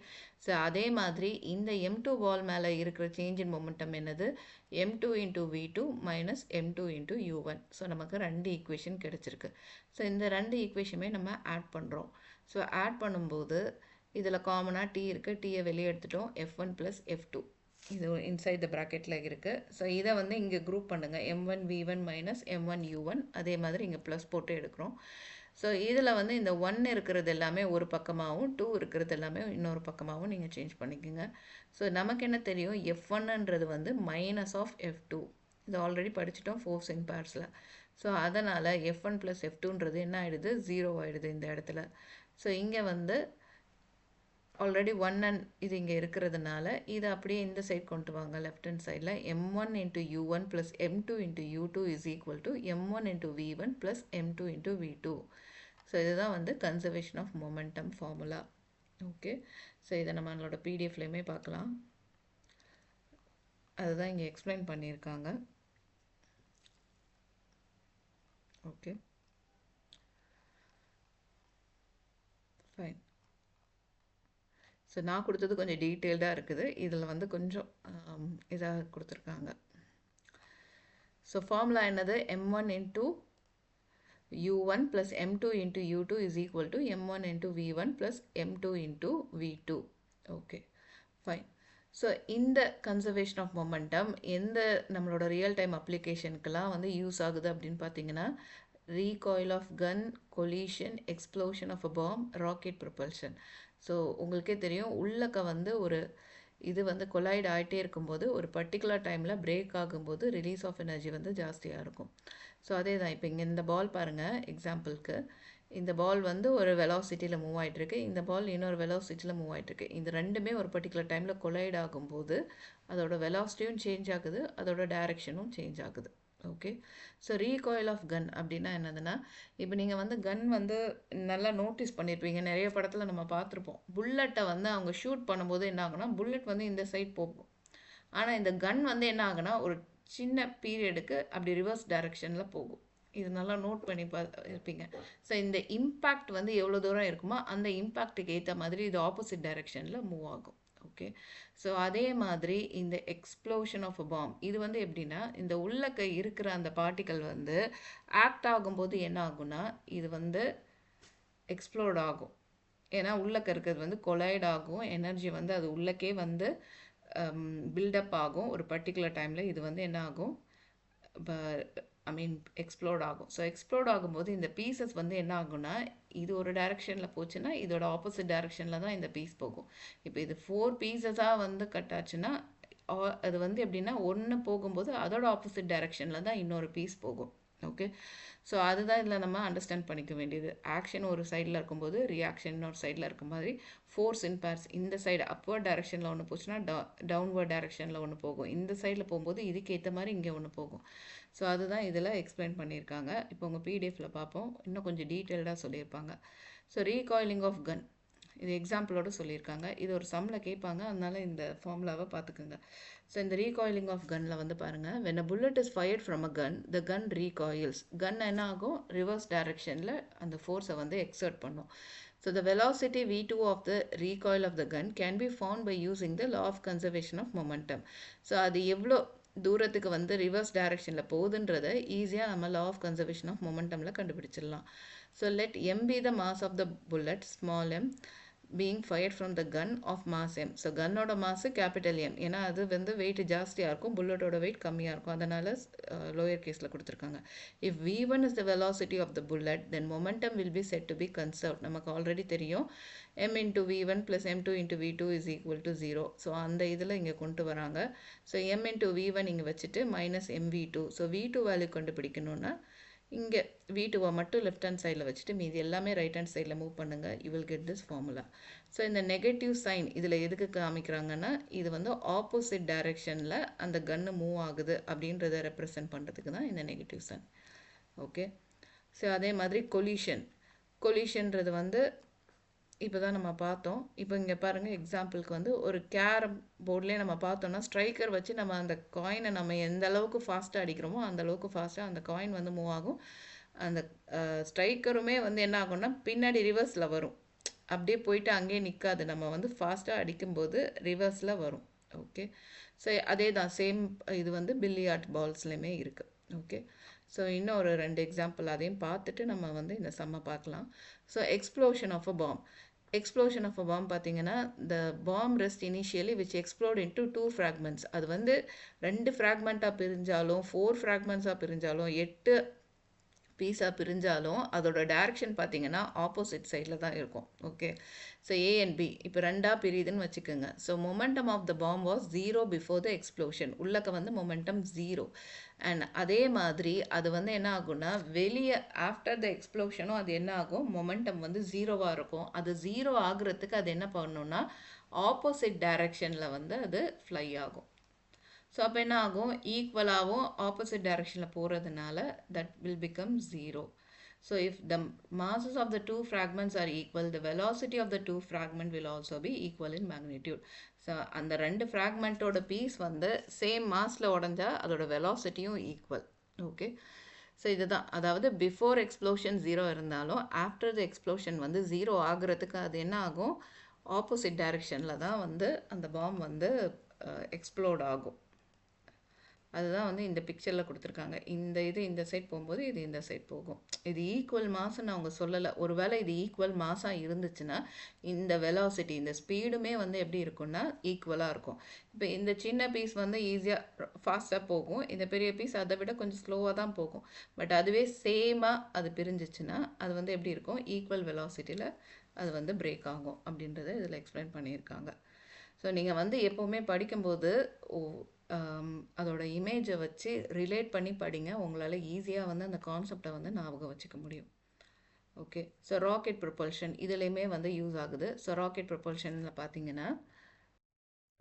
so அதே மாதிரி இந்த m2 பால் மேலே இருக்கிற சேஞ்ச் இன் மொமெண்டம் என்னது, m2 into v2 minus m2 into u1. So நமக்கு 2 ஈக்குவேஷன் கிடச்சிருக்கு. ஸோ இந்த 2 ஈக்குவேஷனுமே நம்ம ஆட் பண்ணுறோம். ஸோ ஆட் பண்ணும்போது இதில் காமனாக t இருக்குது, டீயை வெளியே எடுத்துட்டோம், f1 ப்ளஸ் f2 இது இன்சைட் த ப்ராக்கெட்டில் இருக்குது. ஸோ இதை வந்து இங்கே குரூப் பண்ணுங்கள், m1 v1 minus m1 u1. அதே மாதிரி இங்கே ப்ளஸ் போட்டு எடுக்கிறோம். ஸோ இதில் வந்து இந்த 1 இருக்கிறது எல்லாமே ஒரு பக்கமாகவும் 2 இருக்கிறது எல்லாமே இன்னொரு பக்கமாகவும் நீங்கள் சேஞ்ச் பண்ணிக்கோங்க. ஸோ நமக்கு என்ன தெரியும், f1ன்றது வந்து மைனஸ் ஆஃப் f2. இது ஆல்ரெடி படிச்சிட்டோம் ஃபோர்ஸ் இன் பேர்ஸில். ஸோ அதனால் f1 ப்ளஸ் f2ன்றது என்ன ஆகிடுது, 0 ஆகிடுது இந்த இடத்துல. ஸோ இங்கே வந்து ஆல்ரெடி 1 அண்ட் இது இங்கே இருக்கிறதுனால இதை அப்படியே இந்த சைட் கொண்டு வாங்க, லெஃப்ட் ஹேண்ட் சைடில் m1 into u1 plus m2 into u2 is equal to m1 into v1 plus m2 into v2. So இதுதான் வந்து conservation of momentum formula. Okay, so இதை நம்மளோட பிடிஎஃப்லேயுமே பார்க்கலாம். அதுதான் இங்கே எக்ஸ்பிளைன் பண்ணியிருக்காங்க. Okay, fine. ஸோ நான் கொடுத்தது கொஞ்சம் டீட்டெயில்டாக இருக்குது, இதில் வந்து கொஞ்சம் இதாக கொடுத்துருக்காங்க. ஸோ ஃபார்முலா என்னது, m1 into u1 plus m2 into u2 is equal to m1 into v1 plus m2 into v2. Okay, fine. So இந்த கன்சர்வேஷன் ஆஃப் மொமெண்டம் எந்த நம்மளோட ரியல் டைம் அப்ளிகேஷனுக்கெல்லாம் வந்து யூஸ் ஆகுது அப்படின்னு பார்த்தீங்கன்னா, recoil of gun, collision, explosion of a bomb, rocket propulsion. So உங்களுக்கே தெரியும், உள்ளக்க வந்து ஒரு இது வந்து கொலைட் ஆகிட்டே இருக்கும்போது ஒரு பர்டிகுலர் டைமில் பிரேக் ஆகும்போது ரிலீஸ் ஆஃப் எனர்ஜி வந்து ஜாஸ்தியாக இருக்கும். ஸோ அதே தான் இப்போ இங்கே இந்த பால் பாருங்கள், எக்ஸாம்பிளுக்கு இந்த பால் வந்து ஒரு வெலாசிட்டியில் மூவ் ஆகிட்டுருக்கு, இந்த பால் இன்னொரு வெலாசிட்டியில் மூவ் ஆகிட்டுருக்கு. இந்த ரெண்டுமே ஒரு பர்டிகுலர் டைமில் கொலைட் ஆகும்போது அதோட வெலாசிட்டியும் சேஞ்ச் ஆகுது, அதோட டைரக்ஷனும் சேஞ்ச் ஆகுது. ஓகே, ஸோ ரீகாயில் ஆஃப் கன் அப்படின்னா என்னதுன்னா, இப்போ நீங்கள் வந்து கன் வந்து நல்லா நோட்டீஸ் பண்ணியிருப்பீங்க, நிறைய படத்தில் நம்ம பார்த்துருப்போம். புல்லட்டை வந்து அவங்க ஷூட் பண்ணும்போது என்ன ஆகுனா, புல்லட் வந்து இந்த சைட் போகும். ஆனால் இந்த கன் வந்து என்ன ஆகுனா, ஒரு சின்ன பீரியடுக்கு அப்படி ரிவர்ஸ் டைரக்ஷனில் போகும். இது நல்லா நோட் பண்ணி இருப்பீங்க. ஸோ இந்த இம்பேக்ட் வந்து எவ்வளோ தூரம் இருக்குமோ அந்த இம்பேக்ட்டுக்கு ஏற்ற மாதிரி இது ஆப்போசிட் டைரக்ஷனில் மூவ் ஆகும். ஓகே, ஸோ அதே மாதிரி இந்த எக்ஸ்ப்ளோஷன் ஆஃப் அ பாம் இது வந்து எப்படின்னா, இந்த உள்ளக்க இருக்கிற அந்த பார்ட்டிக்கல் வந்து ஆக்ட் ஆகும்போது என்ன ஆகும்னா, இது வந்து எக்ஸ்ப்ளோர்ட் ஆகும். ஏன்னா உள்ளக்க இருக்கிறது வந்து கொலைட் ஆகும், எனர்ஜி வந்து அது உள்ளக்கே வந்து பில்டப் ஆகும். ஒரு பர்டிகுலர் டைமில் இது வந்து என்ன ஆகும், எக்ஸ்ப்ளோர்ட் ஆகும். ஸோ எக்ஸ்ப்ளோர்ட் ஆகும்போது இந்த பீசஸ் வந்து என்ன ஆகும்னா, இது ஒரு டைரக்ஷனில் போச்சுன்னா இதோட ஆப்போசிட் டைரக்ஷனில் தான் இந்த பீஸ் போகும். இப்போ இது 4 பீசஸாக வந்து கட் ஆச்சுன்னா அது வந்து எப்படின்னா, ஒன்று போகும்போது அதோட ஆப்போசிட் டைரக்ஷனில் தான் இன்னொரு பீஸ் போகும். ஓகே, ஸோ அதுதான் இதில் நம்ம அண்டர்ஸ்டாண்ட் பண்ணிக்க வேண்டியது. ஆக்ஷன் ஒரு சைடில் இருக்கும்போது ரியாக்ஷன் இன்னொரு சைடில் இருக்கும் மாதிரி ஃபோர்ஸ் இன் பேர்ஸ் இந்த சைடு அப்வர்ட் டைரக்ஷனில் ஒன்று போச்சுன்னா டவுன்வர்ட் டைரக்ஷனில் ஒன்று போகும், இந்த சைடில் போகும்போது இதுக்கு ஏற்ற மாதிரி இங்கே ஒன்று போகும். ஸோ அதுதான் இதில் எக்ஸ்பிளைன் பண்ணியிருக்காங்க. இப்போ உங்கள் பிடிஎஃப்பில் பார்ப்போம், இன்னும் கொஞ்சம் டீட்டெயில்டாக சொல்லியிருப்பாங்க. ஸோ ரீகாயிலிங் ஆஃப் கன் இது எக்ஸாம்பிளோடு சொல்லியிருக்காங்க. இது ஒரு சம்மில் கேட்பாங்க, அதனால இந்த ஃபார்முலாவை பார்த்துக்குங்க. ஸோ இந்த ரீகாயிலிங் ஆஃப் கன்னில் வந்து பாருங்கள், when a bullet is fired from a gun, the gun recoils. கன் என்ன ஆகும், ரிவர்ஸ் டைரக்ஷனில் அந்த ஃபோர்ஸை வந்து எக்ஸர்ட் பண்ணும். So the velocity v2 of the recoil of the gun can be found by using the law of conservation of momentum. So அது எவ்வளோ தூரத்துக்கு வந்து ரிவர்ஸ் டைரக்ஷனில் போகுதுன்றதை ஈஸியாக நம்ம லா ஆஃப் கன்சர்வேஷன் ஆஃப் மொமெண்டமில் கண்டுபிடிச்சிடலாம். So let M be the mass of the bullet, small M being fired from the gun of mass m. So கன்னோட மாசு கேபிட்டல் எம், ஏன்னா அது வந்து வெயிட் ஜாஸ்தியாக இருக்கும், புல்லட்டோட வெயிட் கம்மியாக இருக்கும், அதனால் லோயர் கேஸில் கொடுத்துருக்காங்க. If v1 is the velocity of the bullet, then momentum will be said to be conserved. நமக்கு ஆல்ரெடி தெரியும் m into v1 plus m2 into v2 is equal to 0. So அந்த இதில் இங்கே கொண்டு வராங்க. ஸோ m into v1 இங்கே வச்சுட்டு minus mv2. So v2 value கண்டுபிடிக்கணுன்னா இங்கே v2 மட்டும் லெஃப்ட் ஹேண்ட் சைடில் வச்சுட்டு மீதி எல்லாமே ரைட் ஹேண்ட் சைடில் மூவ் பண்ணுங்கள், you will get this formula. So இந்த நெகட்டிவ் சைன் இதில் எதுக்கு காமிக்கிறாங்கன்னா, இது வந்து ஆப்போசிட் டைரெக்ஷனில் அந்த கன்று மூவ் ஆகுது அப்படின்றத ரெப்ரசன்ட் பண்ணுறதுக்கு தான் இந்த நெகட்டிவ் சைன். ஓகே, ஸோ அதே மாதிரி கொலிஷன்றது வந்து இப்போ தான் நம்ம பார்த்தோம். இப்போ இங்கே பாருங்கள், எக்ஸாம்பிளுக்கு வந்து ஒரு கேரம் போர்ட்லேயே நம்ம பார்த்தோன்னா ஸ்ட்ரைக்கர் வச்சு நம்ம அந்த காயினை நம்ம எந்த அளவுக்கு ஃபாஸ்ட்டாக அடிக்கிறோமோ அந்த அளவுக்கு ஃபாஸ்ட்டாக அந்த காயின் வந்து மூவ் ஆகும். அந்த ஸ்ட்ரைக்கருமே வந்து என்ன ஆகும்னா பின்னாடி ரிவர்ஸில் வரும். அப்படியே போயிட்டு அங்கேயே நிற்காது. நம்ம வந்து ஃபாஸ்ட்டாக அடிக்கும்போது ரிவர்ஸில் வரும். ஓகே. ஸோ அதே தான் சேம் இது வந்து பில்லியார்ட் பால்ஸ்லையுமே இருக்குது. ஓகே. ஸோ இன்னும் ஒரு 2 எக்ஸாம்பிள் அதையும் பார்த்துட்டு நம்ம வந்து இந்த சம்மை பார்க்கலாம். So explosion of a bomb. Explosion of a bomb பார்த்தீங்கன்னா the bomb rest initially which explode into 2 fragments. அது வந்து 2 ஃப்ராக்மெண்ட்டாக பிரிஞ்சாலும் 4 ஃப்ராக்மெண்ட்ஸாக பிரிஞ்சாலும் 8 பீஸாக பிரிஞ்சாலும் அதோட டைரக்ஷன் பார்த்தீங்கன்னா ஆப்போசிட் சைடில் தான் இருக்கும். Okay. So A and B இப்போ ரெண்டாக பிரியுதுன்னு வச்சுக்கோங்க. So momentum of the bomb was 0 before the explosion. உள்ளக்க வந்து மொமெண்டம் 0. அண்ட் அதே மாதிரி அது வந்து என்ன ஆகும்னா வெளியே ஆஃப்டர் த எக்ஸ்ப்ளோஷனும் அது என்ன ஆகும், மொமெண்டம் வந்து 0வாக இருக்கும். அது 0 ஆகுறதுக்கு அது என்ன பண்ணணும்னா ஆப்போசிட் டைரக்ஷனில் வந்து அது ஃப்ளை ஆகும். ஸோ அப்போ என்ன ஆகும், ஈக்குவலாகவும் ஆப்போசிட் டைரக்ஷனில் போகிறதுனால that will become 0. So if the masses of the two fragments are equal, the velocity of the two fragment will also be equal in magnitude. So அந்த 2 ஃப்ராக்மெண்ட்டோட பீஸ் வந்து சேம் மாஸில் உடஞ்சா அதோட வெலாசிட்டியும் equal. Okay. So இதுதான், அதாவது before explosion 0 இருந்தாலும் after the explosion வந்து 0 ஆகுறதுக்கு அது என்ன ஆகும், ஆப்போசிட் டைரக்ஷனில் தான் வந்து அந்த பாம் வந்து எக்ஸ்ப்ளோட் ஆகும். அதுதான் வந்து இந்த பிக்சரில் கொடுத்துருக்காங்க. இந்த இது இந்த சைட் போகும்போது இது இந்த சைட் போகும். இது ஈக்குவல் மாஸ்ன்னு அவங்க சொல்லலை. ஒருவேளை இது ஈக்குவல் மாஸாக இருந்துச்சுன்னா இந்த வெலாசிட்டி இந்த ஸ்பீடுமே வந்து எப்படி இருக்கும்னா ஈக்குவலாக இருக்கும். இப்போ இந்த சின்ன பீஸ் வந்து ஈஸியாக ஃபாஸ்ட்டாக போகும், இந்த பெரிய பீஸ் அதை விட கொஞ்சம் ஸ்லோவாக தான் போகும். பட் அதுவே சேமாக அது பிரிஞ்சிச்சுன்னா அது வந்து எப்படி இருக்கும், ஈக்குவல் வெலாசிட்டியில் அது வந்து பிரேக் ஆகும் அப்படின்றத இதில் எக்ஸ்பிளைன் பண்ணியிருக்காங்க. ஸோ நீங்கள் வந்து எப்போவுமே படிக்கும்போது அதோட இமேஜை வச்சு ரிலேட் பண்ணி படிங்க. உங்களால் ஈஸியாக வந்து அந்த கான்செப்டை வந்து ஞாபகம் வச்சுக்க முடியும். ஓகே. ஸோ ராக்கெட் ப்ரொபல்ஷன் இதுலேயுமே வந்து யூஸ் ஆகுது. ஸோ ராக்கெட் ப்ரொபல்ஷனில் பார்த்தீங்கன்னா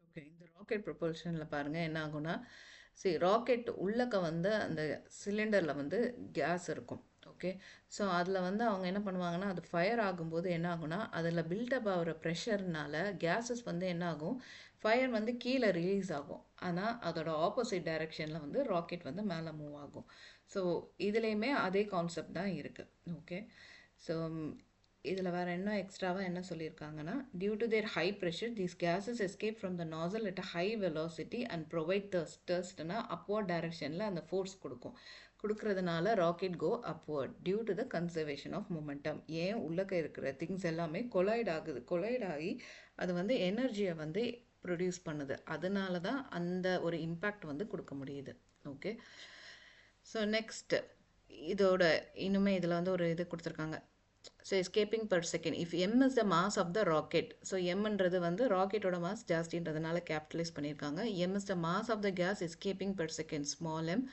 ஓகே, இந்த ராக்கெட் ப்ரொபல்ஷனில் பாருங்கள் என்ன ஆகும்னா, சரி ராக்கெட் உள்ளக்க வந்து அந்த சிலிண்டரில் வந்து கேஸ் இருக்கும். ஓகே. ஸோ அதில் வந்து அவங்க என்ன பண்ணுவாங்கன்னா அது ஃபயர் ஆகும்போது என்ன ஆகும்னா அதில் பில்டப் ஆகிற ப்ரெஷர்னால கேஸஸ் வந்து என்ன ஆகும், ஃபயர் வந்து கீழே ரிலீஸ் ஆகும். ஆனால் அதோட ஆப்போசிட் டைரக்ஷனில் வந்து ராக்கெட் வந்து மேலே மூவ் ஆகும். ஸோ இதுலேயுமே அதே கான்செப்ட் தான் இருக்குது. ஓகே. ஸோ இதில் வேறு என்ன எக்ஸ்ட்ராவாக என்ன சொல்லியிருக்காங்கன்னா, due to their high pressure these gases escape from the nozzle at a high velocity and provide தர்ஸ்ட்னா அப்வர்ட் டைரக்ஷனில் அந்த ஃபோர்ஸ் கொடுக்கறதுனால rocket go upward due to the conservation of momentum. ஏன் உள்ளக்க இருக்கிற திங்ஸ் எல்லாமே கொலைட் ஆகி அது வந்து எனர்ஜியை வந்து ப்ரொடியூஸ் பண்ணுது. அதனால தான் அந்த ஒரு இம்பேக்ட் வந்து கொடுக்க முடியுது. ஓகே. ஸோ நெக்ஸ்ட் இதோட இன்னுமே இதில் வந்து ஒரு இது கொடுத்துருக்காங்க. So escaping per second if M is the mass of the rocket. So எம்ன்றது வந்து ராக்கெட்டோட மாஸ் ஜாஸ்தின்றதுனால கேபிட்டலைஸ் பண்ணியிருக்காங்க. M is the mass of the gas escaping per second small M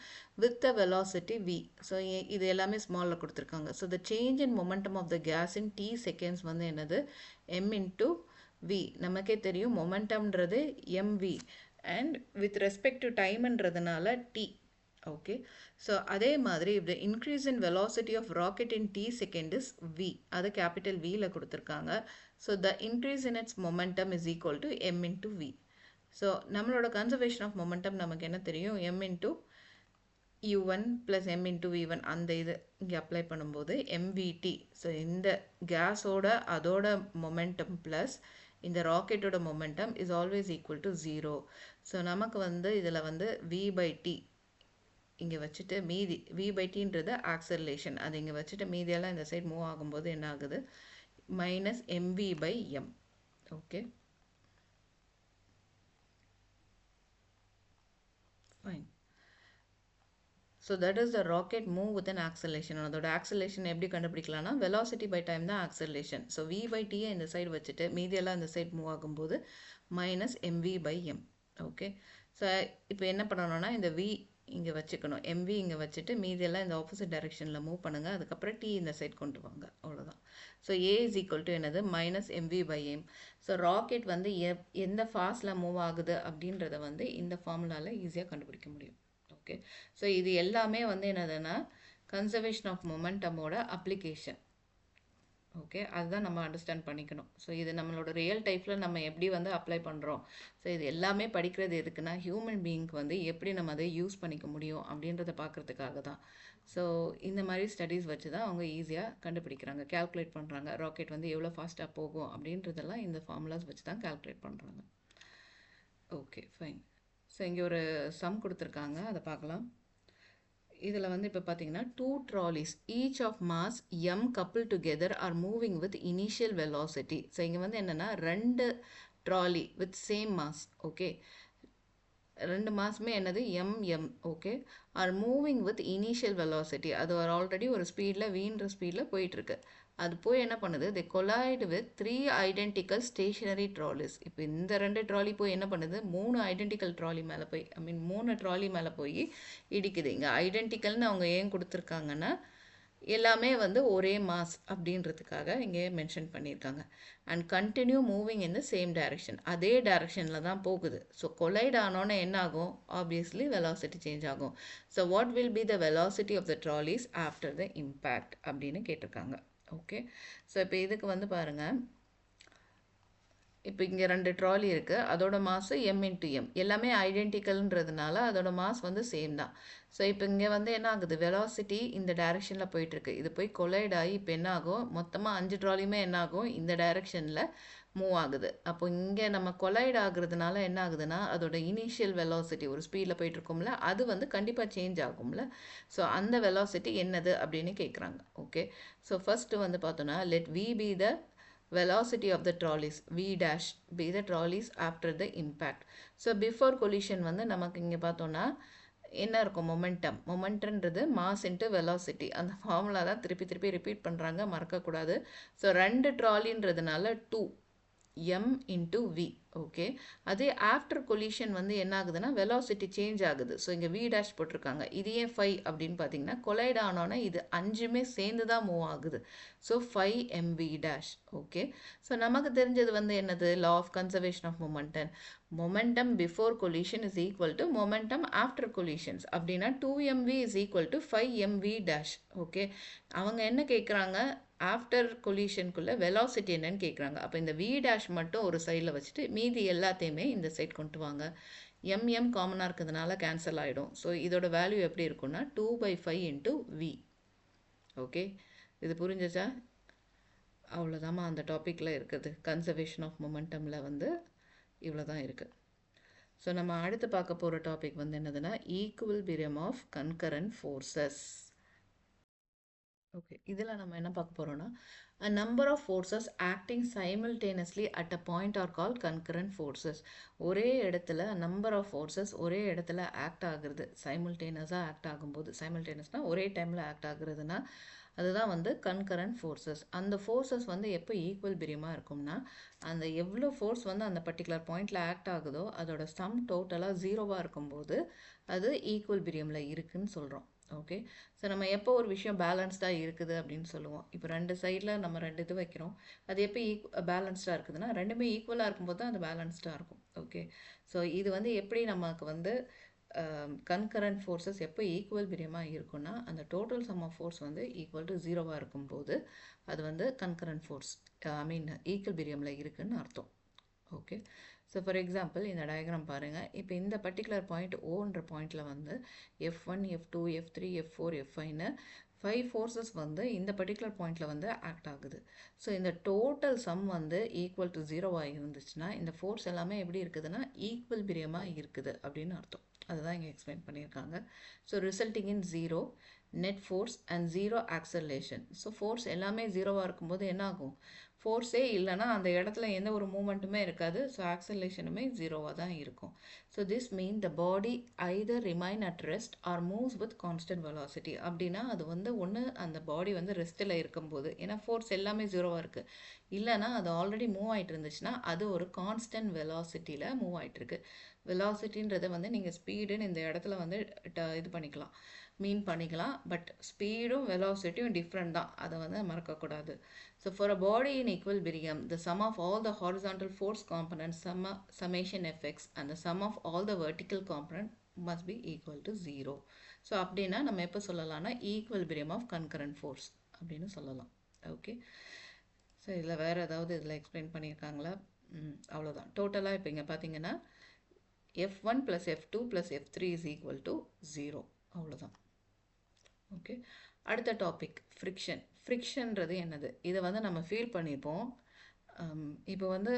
with the velocity V. So இது எல்லாமே ஸ்மாலில் கொடுத்துருக்காங்க. So the change in momentum of the gas in T seconds வந்து என்னது, எம் இன்ட்டு வி. நமக்கே தெரியும் மொமெண்டம்ன்றது M V and with respect to டைம்ன்றதுனால D. Okay. So அதே மாதிரி if the increase in velocity of rocket in t second is v, அது capital வியில் கொடுத்துருக்காங்க. So the increase in its momentum is equal to m into v. So நம்மளோட conservation of momentum நமக்கு என்ன தெரியும், m into u1 plus m into v1 அந்த இது இங்கே apply பண்ணும்போது mvt. ஸோ இந்த கேஸோட அதோட மொமெண்டம் ப்ளஸ் இந்த ராக்கெட்டோட momentum is always equal to 0. So நமக்கு வந்து இதில் வந்து v/t இங்கே வச்சுட்டு மீதி v/tன்றது ஆக்சலரேஷன், அது இங்கே வச்சுட்டு மீதியெல்லாம் இந்த சைட் மூவ் ஆகும்போது என்ன ஆகுது, minus mv/m. Okay fine. So that is the rocket move with an acceleration. அதோட ஆக்சலேஷன் எப்படி கண்டுபிடிக்கலாம்னா வெலாசிட்டி பை டைம் தான் ஆக்சலேஷன். ஸோ v/tயை இந்த சைடு வச்சுட்டு மீதியெல்லாம் இந்த சைட் மூவ் ஆகும்போது மைனஸ் mv/m. ஓகே. ஸோ இப்போ என்ன பண்ணணும்னா இந்த v இங்கே வச்சுக்கணும், mv இங்கே வச்சுட்டு மீதியெல்லாம் இந்த ஆப்போசிட் டைரெக்ஷனில் மூவ் பண்ணுங்கள். அதுக்கப்புறம் t இந்த சைட் கொண்டு வாங்க, அவ்வளோதான். So a is equal to என்னது, மைனஸ் mv/m. ஸோ ராக்கெட் வந்து எந்த ஃபாஸ்டில் மூவ் ஆகுது அப்படின்றத வந்து இந்த ஃபார்முலாவில் ஈஸியாக கண்டுபிடிக்க முடியும். ஓகே. ஸோ இது எல்லாமே வந்து என்னதுன்னா கன்சர்வேஷன் ஆஃப் மொமெண்டமோட அப்ளிகேஷன். ஓகே, அதுதான் நம்ம அண்டர்ஸ்டாண்ட் பண்ணிக்கணும். ஸோ இது நம்மளோட ரியல் டைப்பில் நம்ம எப்படி வந்து அப்ளை பண்ணுறோம். ஸோ இது எல்லாமே படிக்கிறது எதுக்குன்னா ஹியூமன் பீயிங்க்கு வந்து எப்படி நம்ம அதை யூஸ் பண்ணிக்க முடியும் அப்படின்றத பார்க்குறதுக்காக தான். ஸோ இந்த மாதிரி ஸ்டடீஸ் வச்சு தான் அவங்க ஈஸியாக கண்டுபிடிக்கிறாங்க, கால்குலேட் பண்ணுறாங்க. ராக்கெட் வந்து எவ்வளோ ஃபாஸ்ட்டாக போகும் அப்படின்றதெல்லாம் இந்த ஃபார்முலாஸ் வச்சு தான் கால்குலேட் பண்ணுறாங்க. Okay, fine. ஸோ இங்கே ஒரு சம் கொடுத்துருக்காங்க, அதை பார்க்கலாம். இதில் வந்து இப்போ பார்த்தீங்கன்னா 2 trolleys each of mass m coupled together are moving with initial velocity. So இங்கே வந்து என்னென்னா 2 trolley with same mass. Okay, 2 மாஸுமே என்னது m okay, are moving with initial velocity. அது ஒரு ஆல்ரெடி ஒரு ஸ்பீடில் வீன்ற ஸ்பீடில் போயிட்டுருக்கு. அது போய் என்ன பண்ணுது, they collide with 3 identical stationary trolleys. இப்போ இந்த 2 ட்ராலி போய் என்ன பண்ணுது, 3 ஐடென்டிக்கல் ட்ராலி மேலே போய் மீன் 3 ட்ராலி மேலே போய் இடிக்குது. இங்கே ஐடென்டிக்கல்னு அவங்க ஏன் கொடுத்துருக்காங்கன்னா எல்லாமே வந்து ஒரே மாஸ் அப்படின்றதுக்காக இங்கே மென்ஷன் பண்ணியிருக்காங்க. And continue moving in the same direction, அதே டைரக்ஷனில் தான் போகுது. ஸோ கொலைட் ஆனோன்னே என்ன ஆகும், ஆப்வியஸ்லி வெலாசிட்டி சேஞ்ச் ஆகும். So what will be the velocity of the trolleys after the impact அப்படின்னு கேட்டிருக்காங்க. ஓகே, ஸோ இப்போ இதுக்கு வந்து பாருங்கள், இப்போ இங்கே 2 ட்ராலி இருக்குது, அதோட மாஸ் m இன்ட்டு m எல்லாமே ஐடென்டிக்கல்ன்றதுனால அதோட மாஸ் வந்து சேம் தான். ஸோ இப்போ இங்கே வந்து என்ன ஆகுது, வெலாசிட்டி இந்த டைரெக்ஷனில் போயிட்டுருக்கு. இது போய் கொலைட் ஆகி இப்போ என்ன ஆகும், மொத்தமாக 5 ட்ராலியுமே என்ன ஆகும், இந்த டைரெக்ஷனில் மூவ் ஆகுது. அப்போ இங்கே நம்ம கொலைட் ஆகுறதுனால என்ன ஆகுதுன்னா அதோட இனிஷியல் வெலாசிட்டி ஒரு ஸ்பீடில் போயிட்டுருக்கோம்ல, அது வந்து கண்டிப்பாக சேஞ்ச் ஆகும்ல. ஸோ அந்த வெலாசிட்டி என்னது அப்படின்னு கேட்குறாங்க. ஓகே, ஸோ ஃபஸ்ட்டு வந்து பார்த்தோன்னா let v be the velocity of the trolleys, v dash be the trolleys after the impact. So before collision வந்து நமக்கு இங்கே பார்த்தோன்னா என்ன இருக்கும், மொமெண்டம்ன்றது மாஸ் இன்ட்டு வெலாசிட்டி. அந்த ஃபார்முலா தான் திருப்பி திருப்பி ரிப்பீட் பண்ணுறாங்க, மறக்கக்கூடாது. So 2 ட்ராலின்றதுனால 2 m into v. Okay, அதே ஆஃப்டர் கொலிஷன் வந்து என்ன ஆகுதுன்னா வெலாசிட்டி சேஞ்ச் ஆகுது. ஸோ இங்கே v டேஷ் போட்டிருக்காங்க. இது ஏன் 5 அப்படின்னு பார்த்தீங்கன்னா கொலைட் ஆனோன்னா இது 5மே சேர்ந்து தான் மூவ் ஆகுது. So 5 mv dash. Okay, so நமக்கு தெரிஞ்சது வந்து என்னது, law of conservation of momentum. Momentum before collision is equal to momentum after collisions. அப்படின்னா 2mv is equal to 5mv dash. Okay, அவங்க என்ன கேட்குறாங்க, ஆஃப்டர் கொலிஷனுக்குள்ளே வெலாசிட்டி என்னன்னு கேட்குறாங்க. அப்போ இந்த v டேஷ் மட்டும் ஒரு சைடில் வச்சுட்டு மீதி எல்லாத்தையுமே இந்த சைட் கொண்டு வாங்க. m காமனாக இருக்கிறதுனால கேன்சல் ஆகிடும். ஸோ இதோட வேல்யூ எப்படி இருக்குன்னா 2/5 இன்ட்டு v. ஓகே, இது புரிஞ்சிச்சா? அவ்வளோதாம்மா அந்த டாப்பிக்கில் இருக்குது. கன்சர்வேஷன் ஆஃப் மொமெண்டமில் வந்து இவ்வளோ தான் இருக்குது. ஸோ நம்ம அடுத்து பார்க்க போகிற டாபிக் வந்து என்னதுன்னா equilibrium of concurrent forces. Okay, இதில் நம்ம என்ன பார்க்க போகிறோன்னா a number of forces acting simultaneously at a point are called concurrent forces. ஒரே இடத்துல நம்பர் ஆஃப் ஃபோர்ஸஸ் ஒரே இடத்துல ஆக்ட் ஆகுறது, சைமல்டேனியஸாக ஆக்ட் ஆகும்போது, சைமல்டேனியஸ்னால் ஒரே டைமில் ஆக்ட் ஆகுறதுனா அதுதான் வந்து கன்கரண்ட் ஃபோர்ஸஸ். அந்த ஃபோர்ஸஸ் வந்து எப்போ ஈக்குவல் பிரியமாக இருக்கும்னா அந்த எவ்வளோ ஃபோர்ஸ் வந்து அந்த பர்டிகுலர் பாயிண்டில் ஆக்ட் ஆகுதோ அதோட சம் டோட்டலாக 0வாக இருக்கும்போது அது ஈக்குவல் பிரியமில் இருக்குதுன்னு சொல்கிறோம். ஓகே, ஸோ நம்ம எப்போ ஒரு விஷயம் பேலன்ஸ்டாக இருக்குது அப்படின்னு சொல்லுவோம். இப்போ 2 சைடில் நம்ம 2 இது வைக்கிறோம், அது எப்போ பேலன்ஸ்டாக இருக்குதுன்னா ரெண்டுமே ஈக்குவலாக இருக்கும்போது தான் அது பேலன்ஸ்டாக இருக்கும். ஓகே, ஸோ இது வந்து எப்படி நமக்கு வந்து கன்கரண்ட் ஃபோர்ஸஸ் எப்போ ஈக்குவல் பிரியமாக இருக்குன்னா அந்த டோட்டல் சம் ஆஃப் ஃபோர்ஸ் வந்து ஈக்குவல் டு 0வாக இருக்கும்போது அது வந்து கன்கரண்ட் ஃபோர்ஸ் ஈக்குவல் பிரியமில் இருக்குதுன்னு அர்த்தம். ஓகே, ஸோ ஃபார் எக்ஸாம்பிள் இந்த டயக்ராம் பாருங்கள். இப்போ இந்த பர்டிகுலர் பாயிண்ட் ஓன்ற பாயிண்டில் வந்து F1 F2 F3 F4 F5ன்னு 5 forces வந்து இந்த பர்டிகுலர் பாயிண்டில் வந்து ஆக்ட் ஆகுது. ஸோ இந்த டோட்டல் சம் வந்து ஈக்குவல் டு 0வாக இருந்துச்சுன்னா இந்த ஃபோர்ஸ் எல்லாமே எப்படி இருக்குதுன்னா ஈக்குவல் பிரியமாக இருக்குது அப்படின்னு அர்த்தம். அதுதான் இங்கே எக்ஸ்பிளைன் பண்ணியிருக்காங்க. So resulting in 0 net force and 0 acceleration. So force எல்லாமே 0வாக இருக்கும்போது என்ன ஆகும், ஃபோர்ஸே இல்லைனா அந்த இடத்துல எந்த ஒரு மூமெண்ட்டுமே இருக்காது. ஸோ ஆக்சலேஷனுமே 0வாக தான் இருக்கும். So this mean the body either remain at rest or moves with constant velocity. அப்படின்னா அது வந்து ஒன்று அந்த பாடி வந்து ரெஸ்ட்டில் இருக்கும்போது, ஏன்னா ஃபோர்ஸ் எல்லாமே 0வாக இருக்குது, இல்லைனா அது ஆல்ரெடி மூவ் ஆகிட்டு இருந்துச்சுன்னா அது ஒரு கான்ஸ்டன்ட் வெலாசிட்டியில் மூவ் ஆகிட்டுருக்கு. வெலாசிட்டின்றதை வந்து நீங்கள் ஸ்பீடுன்னு இந்த இடத்துல வந்து இது பண்ணிக்கலாம், மீன் பண்ணிக்கலாம். பட் ஸ்பீடும் வெலாசிட்டியும் டிஃப்ரெண்ட் தான், அதை வந்து மறக்கக்கூடாது. So for a body in equilibrium the sum of all the horizontal force components summation effects and the sum of all the vertical component must be equal to 0. So அப்படின்னா நம்ம எப்போ சொல்லலாம்னா equilibrium of concurrent force அப்படின்னு சொல்லலாம். Okay, so இதில் வேறு ஏதாவது இதில் எக்ஸ்பிளைன் பண்ணியிருக்காங்களா? அவ்வளோதான். டோட்டலாக இப்போ இங்கே பார்த்தீங்கன்னா F1 + F2 + F3 is equal to 0. அவ்வளோதான். ஓகே, அடுத்த டாபிக் ஃப்ரிக்ஷன். ஃப்ரிக்ஷன்றது என்னது? இதை வந்து நம்ம ஃபீல் பண்ணியிருப்போம். இப்போ வந்து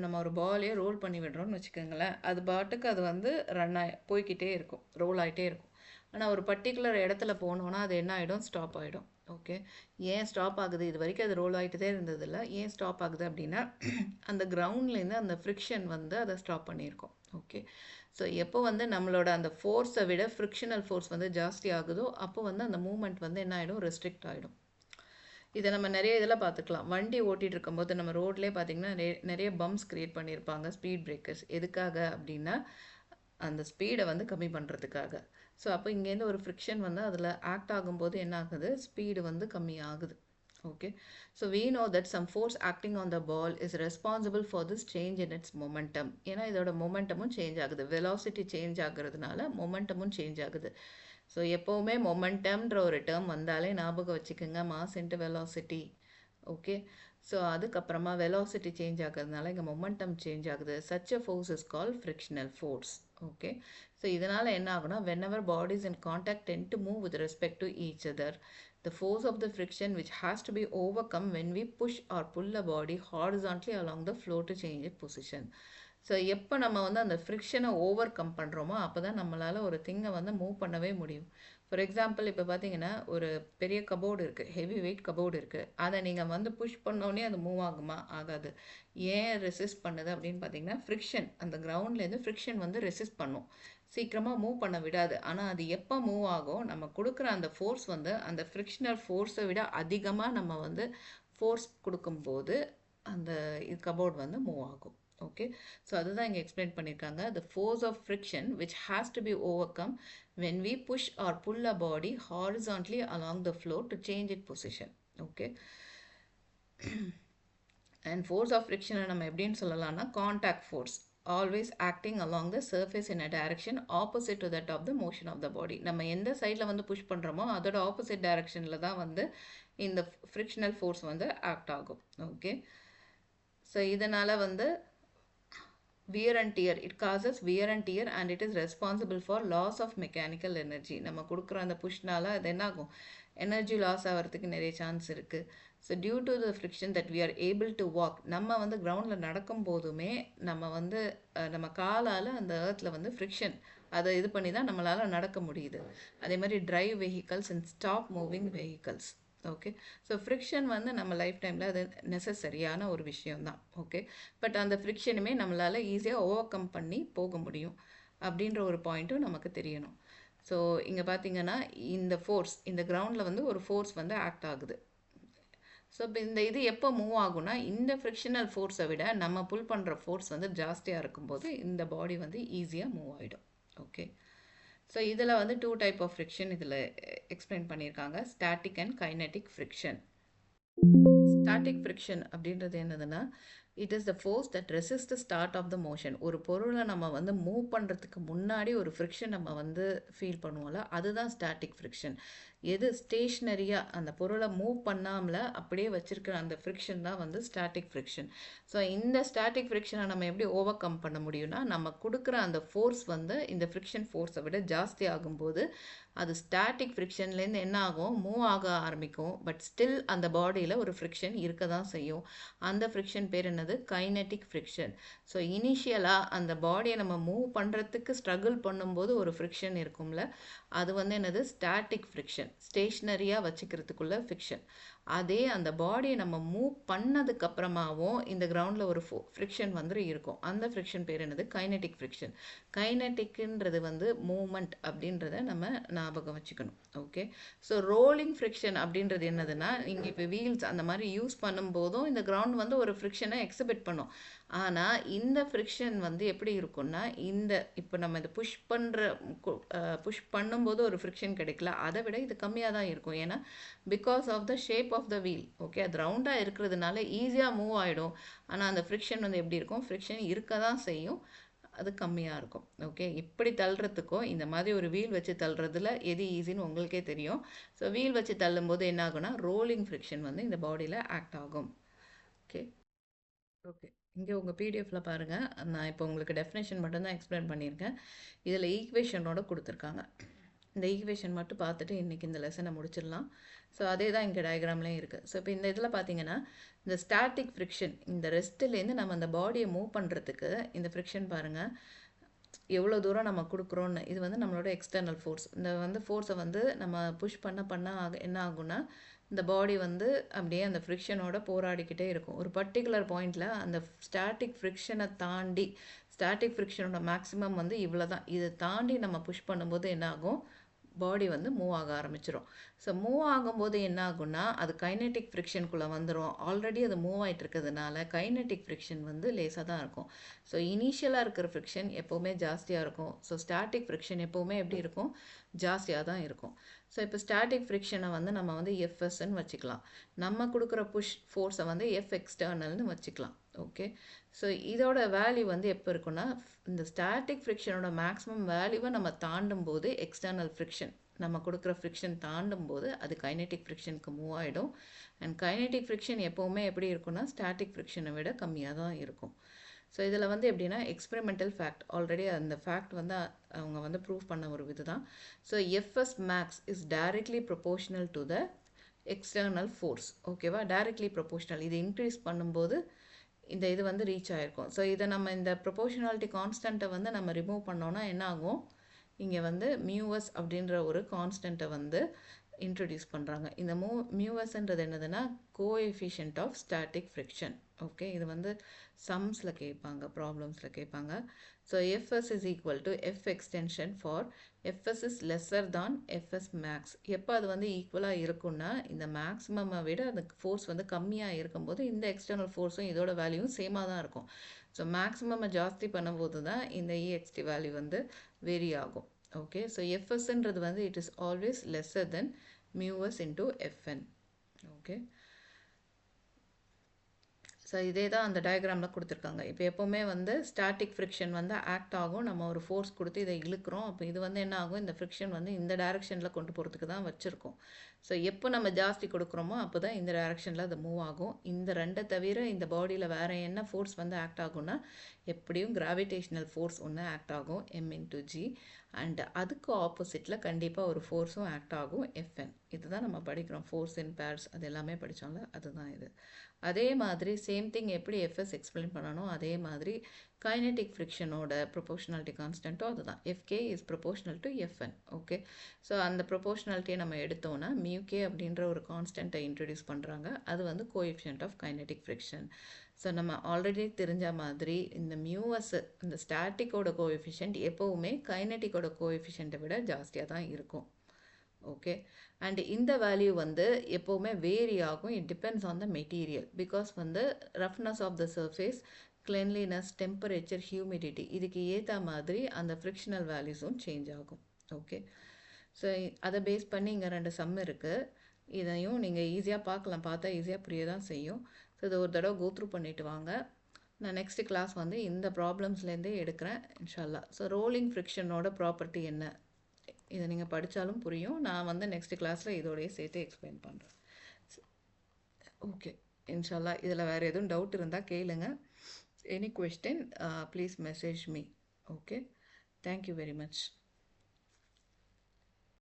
நம்ம ஒரு பாலையே ரோல் பண்ணி விடுறோம்னு வச்சுக்கோங்களேன். அது பாட்டுக்கு அது வந்து போய்கிட்டே இருக்கும், ரோல் ஆகிட்டே இருக்கும். ஆனால் ஒரு பர்டிகுலர் இடத்துல போனோன்னா அது என்ன ஆகிடும்? ஸ்டாப் ஆகிடும். ஓகே, ஏன் ஸ்டாப் ஆகுது? இது வரைக்கும் அது ரோல் ஆகிட்டே இருந்ததில்ல. ஏன் ஸ்டாப் ஆகுது அப்படின்னா அந்த கிரவுண்ட்லேருந்து அந்த ஃப்ரிக்ஷன் வந்து அதை ஸ்டாப் பண்ணியிருக்கோம். ஓகே, ஸோ எப்போ வந்து நம்மளோட அந்த ஃபோர்ஸை விட ஃப்ரிக்ஷனல் ஃபோர்ஸ் வந்து ஜாஸ்தி ஆகுதோ அப்போ வந்து அந்த மூமெண்ட் வந்து என்ன ஆகிடும்? ரெஸ்ட்ரிக்ட் ஆகிடும். இதை நம்ம நிறைய இதில் பார்த்துக்கலாம். வண்டி ஓட்டிகிட்டு இருக்கும்போது நம்ம ரோட்லேயே பார்த்திங்கன்னா நிறைய பம்ப்ஸ் க்ரியேட் பண்ணியிருப்பாங்க, ஸ்பீட் பிரேக்கர்ஸ். எதுக்காக அப்படின்னா அந்த ஸ்பீடை வந்து கம்மி பண்ணுறதுக்காக. ஸோ அப்போ இங்கேருந்து ஒரு ஃப்ரிக்ஷன் வந்து அதில் ஆக்ட் ஆகும்போது என்ன ஆகுது? ஸ்பீடு வந்து கம்மி ஆகுது. Okay, so we know that some force acting on the ball is responsible for this change in its momentum. ஏன்னா இதோட மொமெண்டமும் சேஞ்ச் ஆகுது, வெலாசிட்டி சேஞ்ச் ஆகுறதுனால மொமெண்டமும் சேஞ்ச் ஆகுது. ஸோ எப்போவுமே மொமெண்டம்ன்ற ஒரு டேர்ம் வந்தாலே ஞாபகம் வச்சுக்கோங்க, mass into velocity. Okay, so அதுக்கப்புறமா வெலாசிட்டி சேஞ்ச் ஆகுறதுனால இங்கே மொமெண்டம் சேஞ்ச் ஆகுது. Such a force is called frictional force. Okay, so இதனால் என்ன ஆகுனா, whenever bodies in contact tend to move with respect to each other, the force of the friction which has to be overcome when we push or pull a body horizontally along the floor to change its position. So எப்போ நம்ம வந்து அந்த ஃப்ரிக்ஷனை over come பண்ணுறோமோ அப்போ தான் நம்மளால் ஒரு திங்கை வந்து மூவ் பண்ணவே முடியும். ஃபார் எக்ஸாம்பிள் இப்போ பார்த்தீங்கன்னா ஒரு பெரிய கபோர்டு இருக்குது, ஹெவி வெயிட் கபோர்டு இருக்குது. அதை நீங்கள் வந்து புஷ் பண்ணோடனே அது மூவ் ஆகுமா? ஆகாது. ஏன் ரெசிஸ்ட் பண்ணுது அப்படின்னு பார்த்தீங்கன்னா ஃப்ரிக்ஷன், அந்த கிரவுண்ட்லேருந்து ஃப்ரிக்ஷன் வந்து ரெசிஸ்ட் பண்ணும், சீக்கிரமாக மூவ் பண்ண விடாது. ஆனால் அது எப்போ மூவ் ஆகும்? நம்ம கொடுக்குற அந்த ஃபோர்ஸ் வந்து அந்த ஃப்ரிக்ஷனல் ஃபோர்ஸை விட அதிகமாக நம்ம வந்து ஃபோர்ஸ் கொடுக்கும்போது அந்த கபோர்டு வந்து மூவ் ஆகும். ஓகே, ஸோ அதுதான் இங்கே எக்ஸ்பிளைன் பண்ணியிருக்காங்க. the force of friction which has to be overcome when we push or pull a body horizontally along the floor to change its position. Okay, and force of friction நம்ம எப்படின்னு சொல்லலாம்னா contact force, always acting along the surface in a direction opposite to that of the motion of the body. நம்ம எந்த சைடில் வந்து push பண்ணுறோமோ அதோட opposite டைரக்ஷனில் தான் வந்து இந்த ஃப்ரிக்ஷனல் ஃபோர்ஸ் வந்து ஆக்ட் ஆகும். ஓகே, ஸோ இதனால் வந்து wear and tear, it causes wear and tear and it is responsible for loss of mechanical energy. நம்ம கொடுக்குற அந்த புஷ்னால அது என்ன ஆகும்? எனர்ஜி லாஸ் ஆகிறதுக்கு நிறைய சான்ஸ் இருக்குது. So due to the friction that we are able to walk, நம்ம வந்து கிரவுண்டில் நடக்கும் போதுமே நம்ம வந்து நம்ம காலால் அந்த ஏர்த்தில் வந்து ஃப்ரிக்ஷன் அதை இது பண்ணி தான் நம்மளால் நடக்க முடியுது. அதே மாதிரி drive vehicles and stop moving vehicles. Okay, so friction வந்து நம்ம லைஃப் டைமில் அது நெசசரியான ஒரு விஷயம்தான். ஓகே, பட் அந்த ஃப்ரிக்ஷனுமே நம்மளால் ஈஸியாக ஓவர் கம் பண்ணி போக முடியும் அப்படின்ற ஒரு பாயிண்ட்டும் நமக்கு தெரியணும். ஸோ இங்கே பார்த்தீங்கன்னா இந்த ஃபோர்ஸ், இந்த கிரவுண்டில் வந்து ஒரு ஃபோர்ஸ் வந்து ஆக்ட் ஆகுது. ஸோ இப்போ இந்த இது எப்போ மூவ் ஆகும்னா இந்த ஃப்ரிக்ஷனல் ஃபோர்ஸை விட நம்ம புல் பண்ணுற ஃபோர்ஸ் வந்து ஜாஸ்தியாக இருக்கும்போது இந்த பாடி வந்து ஈஸியாக மூவ் ஆகிடும். ஓகே, ஸோ இதில் வந்து 2 டைப் ஆஃப் ஃப்ரிக்ஷன் இதில் எக்ஸ்பிளைன் பண்ணியிருக்காங்க, static and kinetic friction. Static friction அப்படின்றது என்னதுன்னா, it is the force that resist the start of the motion. ஒரு பொருளை நம்ம வந்து மூவ் பண்ணுறதுக்கு முன்னாடி ஒரு ஃப்ரிக்ஷன் நம்ம வந்து ஃபீல் பண்ணுவோம்ல, அதுதான் ஸ்டாட்டிக் ஃப்ரிக்ஷன். எது ஸ்டேஷ்னரியாக அந்த பொருளை மூவ் பண்ணாமல் அப்படியே வச்சுருக்கிற அந்த ஃப்ரிக்ஷன் தான் வந்து ஸ்டாட்டிக் ஃப்ரிக்ஷன். ஸோ இந்த ஸ்டாட்டிக் ஃப்ரிக்ஷனை நம்ம எப்படி ஓவர் கம் பண்ண முடியும்னா, நம்ம கொடுக்குற அந்த ஃபோர்ஸ் வந்து இந்த ஃப்ரிக்ஷன் ஃபோர்ஸை விட ஜாஸ்தி ஆகும்போது அது ஸ்டாட்டிக் ஃப்ரிக்ஷன்லேருந்து என்ன ஆகும்? மூவ் ஆக ஆரம்பிக்கும். பட் ஸ்டில் அந்த பாடியில் ஒரு ஃப்ரிக்ஷன் இருக்க தான் செய்யும். அந்த ஃப்ரிக்ஷன் பேர் என்னது? Kinetic friction. ஸோ இனிஷியலாக அந்த பாடியை நம்ம மூவ் பண்ணுறதுக்கு ஸ்ட்ரகிள் பண்ணும்போது ஒரு ஃப்ரிக்ஷன் இருக்கும்ல, அது வந்து என்னது? ஸ்டாட்டிக் ஃப்ரிக்ஷன், ஸ்டேஷ்னரியாக வச்சுக்கிறதுக்குள்ள ஃப்ரிக்ஷன். அதே அந்த பாடியை நம்ம மூவ் பண்ணதுக்கப்புறமாவும் இந்த கிரவுண்டில் ஒரு ஃப்ரிக்ஷன் வந்து இருக்கும். அந்த ஃப்ரிக்ஷன் பேர் என்னது? Kinetic friction. கைனெட்டிக்ன்றது வந்து மூமெண்ட் அப்படின்றத நம்ம ஞாபகம் வச்சுக்கணும். ஓகே, ஸோ ரோலிங் ஃப்ரிக்ஷன் அப்படின்றது என்னதுன்னா, இங்கே இப்போ வீல்ஸ் அந்த மாதிரி யூஸ் பண்ணும்போதும் இந்த கிரவுண்ட் வந்து ஒரு ஃப்ரிக்ஷனை எக்ஸிபிட் பண்ணும். ஆனால் இந்த ஃப்ரிக்ஷன் வந்து எப்படி இருக்கும்னா, இந்த இப்போ நம்ம இதை புஷ் பண்ணும்போது ஒரு ஃப்ரிக்ஷன் கிடைக்கல, அதை விட இது கம்மியாக தான் இருக்கும். ஏன்னா because of the shape of the wheel. Okay, அது ரவுண்டாக இருக்கிறதுனால ஈஸியாக மூவ் ஆகிடும். ஆனால் அந்த ஃப்ரிக்ஷன் வந்து எப்படி இருக்கும்? ஃப்ரிக்ஷன் இருக்க தான் செய்யும். அது கம்மியாக இருக்கும். ஓகே, இப்படி தள்ளுறதுக்கும் இந்த மாதிரி ஒரு வீல் வச்சு தள்ளுறதுல எது ஈஸின்னு உங்களுக்கே தெரியும். ஸோ வீல் வச்சு தள்ளும்போது என்ன ஆகும்னா ரோலிங் ஃப்ரிக்ஷன் வந்து இந்த பாடியில் ஆக்ட் ஆகும். ஓகே. ஓகே, இங்கே உங்கள் பிடிஎஃப்பில் பாருங்கள், நான் இப்போ உங்களுக்கு டெஃபினேஷன் மட்டும்தான் எக்ஸ்பிளைன் பண்ணியிருக்கேன். இதில் ஈக்குவேஷனோட கொடுத்துருக்காங்க. இந்த ஈக்குவேஷன் மட்டும் பார்த்துட்டு இன்றைக்கி இந்த லெசனை முடிச்சிடலாம். ஸோ அதே தான் இங்கே டயக்ராம்லேயும் இருக்குது. ஸோ இப்போ இந்த இதில் பார்த்தீங்கன்னா இந்த ஸ்டாட்டிக் ஃப்ரிக்ஷன், இந்த ரெஸ்ட்டிலேருந்து நம்ம அந்த பாடியை மூவ் பண்ணுறதுக்கு இந்த ஃப்ரிக்ஷன் பாருங்கள் எவ்வளோ தூரம் நம்ம கொடுக்குறோன்னு. இது வந்து நம்மளோட எக்ஸ்டர்னல் ஃபோர்ஸ். இந்த வந்து ஃபோர்ஸை வந்து நம்ம புஷ் பண்ண என்ன ஆகும்னா இந்த பாடி வந்து அப்படியே அந்த ஃப்ரிக்ஷனோட போராடிக்கிட்டே இருக்கும். ஒரு பர்டிகுலர் பாயிண்டில் அந்த ஸ்டாட்டிக் ஃப்ரிக்ஷனை தாண்டி, ஸ்டாட்டிக் ஃப்ரிக்ஷனோட மேக்ஸிமம் வந்து இவ்வளோ தான். இதை தாண்டி நம்ம புஷ் பண்ணும்போது என்ன ஆகும், பாடி வந்து மூவ் ஆக ஆரம்பிச்சிடும். ஸோ மூவ் ஆகும்போது என்ன ஆகும்னா அது கைனெட்டிக் ஃப்ரிக்ஷனுக்குள்ளே வந்துடும். ஆல்ரெடி அது மூவ் ஆகிட்டு இருக்கிறதுனால கைனெட்டிக் ஃப்ரிக்ஷன் வந்து லேசாக தான் இருக்கும். ஸோ இனிஷியலாக இருக்கிற ஃப்ரிக்ஷன் எப்போவுமே ஜாஸ்தியாக இருக்கும். ஸோ ஸ்டாட்டிக் ஃப்ரிக்ஷன் எப்போவுமே எப்படி இருக்கும், ஜாஸ்தியாக தான் இருக்கும். ஸோ இப்போ ஸ்டாட்டிக் ஃப்ரிக்ஷனை வந்து நம்ம வந்து எஃப்எஸ்ன்னு வச்சுக்கலாம். நம்ம கொடுக்குற புஷ் ஃபோர்ஸை வந்து எஃப் எக்ஸ்டர்னல்னு வச்சுக்கலாம். ஓகே, ஸோ இதோட வேல்யூ வந்து எப்போ இருக்குன்னா இந்த ஸ்டாட்டிக் ஃப்ரிக்ஷனோட மேக்ஸிமம் வேல்யூவை நம்ம தாண்டும் போது எக்ஸ்டர்னல் ஃப்ரிக்ஷன், நம்ம கொடுக்குற ஃப்ரிக்ஷன் தாண்டும் போது அது கைனெட்டிக் ஃப்ரிக்ஷனுக்கு மூவ் ஆகிடும். அண்ட் கைனெட்டிக் ஃப்ரிக்ஷன் எப்போவுமே எப்படி இருக்குன்னா ஸ்டாட்டிக் ஃப்ரிக்ஷனை விட கம்மியாக தான் இருக்கும். ஸோ இதில் வந்து எப்படின்னா எக்ஸ்பெரிமெண்டல் ஃபேக்ட், ஆல்ரெடி அந்த ஃபேக்ட் வந்து அவங்க வந்து ப்ரூவ் பண்ண ஒரு இது தான். So FS max is directly proportional to the external force. ஓகேவா, டைரக்ட்லி ப்ரொபோஷனல். இது இன்க்ரீஸ் பண்ணும்போது இந்த இது வந்து ரீச் ஆகிருக்கும். ஸோ இதை நம்ம இந்த ப்ரொபோஷனாலிட்டி கான்ஸ்டண்ட்டை வந்து நம்ம ரிமூவ் பண்ணோன்னா என்ன ஆகும், இங்கே வந்து மியூஎஸ் அப்படின்ற ஒரு கான்ஸ்டண்ட்டை வந்து இன்ட்ரடியூஸ் பண்ணுறாங்க. இந்த மியூஎஸ்ன்றது என்னதுன்னா coefficient of static friction. Okay, இது வந்து சம்ஸில் கேட்பாங்க, ப்ராப்ளம்ஸில் கேட்பாங்க. So FS is equal to F extension for FS is lesser than FS max. எப்போ அது வந்து ஈக்குவலாக இருக்குன்னா இந்த மேக்ஸிமம்மை விட அந்த ஃபோர்ஸ் வந்து கம்மியாக இருக்கும்போது இந்த எக்ஸ்டர்னல் ஃபோர்ஸும் இதோட வேல்யூவும் சேமாக தான் இருக்கும். ஸோ மேக்ஸிமம்மை ஜாஸ்தி பண்ணும்போது தான் இந்த இஎக்ஸ்டி வேல்யூ வந்து வேரி ஆகும். ஓகே, ஸோ எஃப்எஸ்ன்றது வந்து it is always lesser then mu s into FN. Okay, so இதே தான் அந்த டயக்ராமில் கொடுத்துருக்காங்க. இப்போ எப்போவுமே வந்து ஸ்டாட்டிக் ஃப்ரிக்ஷன் வந்து ஆக்ட் ஆகும். நம்ம ஒரு ஃபோர்ஸ் கொடுத்து இதை இழுக்கிறோம். அப்போ இது வந்து என்ன ஆகும், இந்த ஃப்ரிக்ஷன் வந்து இந்த டைரெக்ஷனில் கொண்டு போகிறதுக்கு தான் வச்சுருக்கோம். ஸோ எப்போ நம்ம ஜாஸ்தி கொடுக்குறோமோ அப்போ தான் இந்த டைரெக்ஷனில் அது மூவ் ஆகும். இந்த ரெண்டை தவிர இந்த பாடியில் வேறு என்ன ஃபோர்ஸ் வந்து ஆக்ட் ஆகும்னா எப்படியும் கிராவிடேஷ்னல் ஃபோர்ஸ் ஒன்று ஆக்ட் ஆகும், m/g. அண்ட் அதுக்கு ஆப்போசிட்டில் கண்டிப்பாக ஒரு ஃபோர்ஸும் ஆக்ட் ஆகும், Fn. இதுதான் நம்ம படிக்கிறோம், ஃபோர்ஸ் இன் பேர்ஸ், அது எல்லாமே படித்தோம்ல, அதுதான் இது. அதே மாதிரி சேம் திங் எப்படி எஃப்எஸ் எக்ஸ்பிளைன் பண்ணணும், அதே மாதிரி கைனெட்டிக் ஃப்ரிக்ஷனோட ப்ரொபோஷனாலிட்டி கான்ஸ்டன்ட்டும் அதுதான். FK is proportional to FN. Okay, so அந்த ப்ரொபோஷனாலிட்டியை நம்ம எடுத்தோன்னா மியூகே அப்படின்ற ஒரு கான்ஸ்டன்ட்டை இன்ட்ரடியூஸ் பண்ணுறாங்க. அது வந்து coefficient of kinetic friction. So நம்ம ஆல்ரெடி தெரிஞ்ச மாதிரி இந்த மியூஎஸ், இந்த ஸ்டாட்டிக்கோட கோஎஃபிஷியன்ட் எப்போவுமே கைனெட்டிக்கோட கோஎஃபிஷியண்ட்டை விட ஜாஸ்தியாக தான் இருக்கும். ஓகே, அண்ட் இந்த வேல்யூ வந்து எப்போவுமே வேரி ஆகும். It depends on the material. Because வந்து roughness of the surface, cleanliness, temperature, humidity, இதுக்கு ஏற்ற மாதிரி அந்த ஃப்ரிக்ஷனல் வேல்யூஸும் சேஞ்ச் ஆகும். ஓகே, ஸோ அதை பேஸ் பண்ணி இங்கே 2 சம் இருக்குது. இதையும் நீங்கள் ஈஸியாக பார்க்கலாம், பார்த்தா ஈஸியாக புரிய தான் செய்யும். ஸோ இதை ஒரு தடவை கோத்ரூ பண்ணிவிட்டு வாங்க. நான் நெக்ஸ்ட் கிளாஸ் வந்து இந்த ப்ராப்ளம்ஸ்லேருந்தே எடுக்கிறேன் இன்ஷால்லா. ஸோ ரோலிங் ஃப்ரிக்ஷனோட ப்ராப்பர்ட்டி என்ன, இதை நீங்கள் படித்தாலும் புரியும். நான் வந்து நெக்ஸ்ட் கிளாஸில் இதோடையே சேர்த்து எக்ஸ்பிளைன் பண்ணுறேன். ஓகே, இன்ஷால்லா. இதில் வேறு எதுவும் டவுட் இருந்தால் கேளுங்க. Any question please message me. Okay, thank you very much.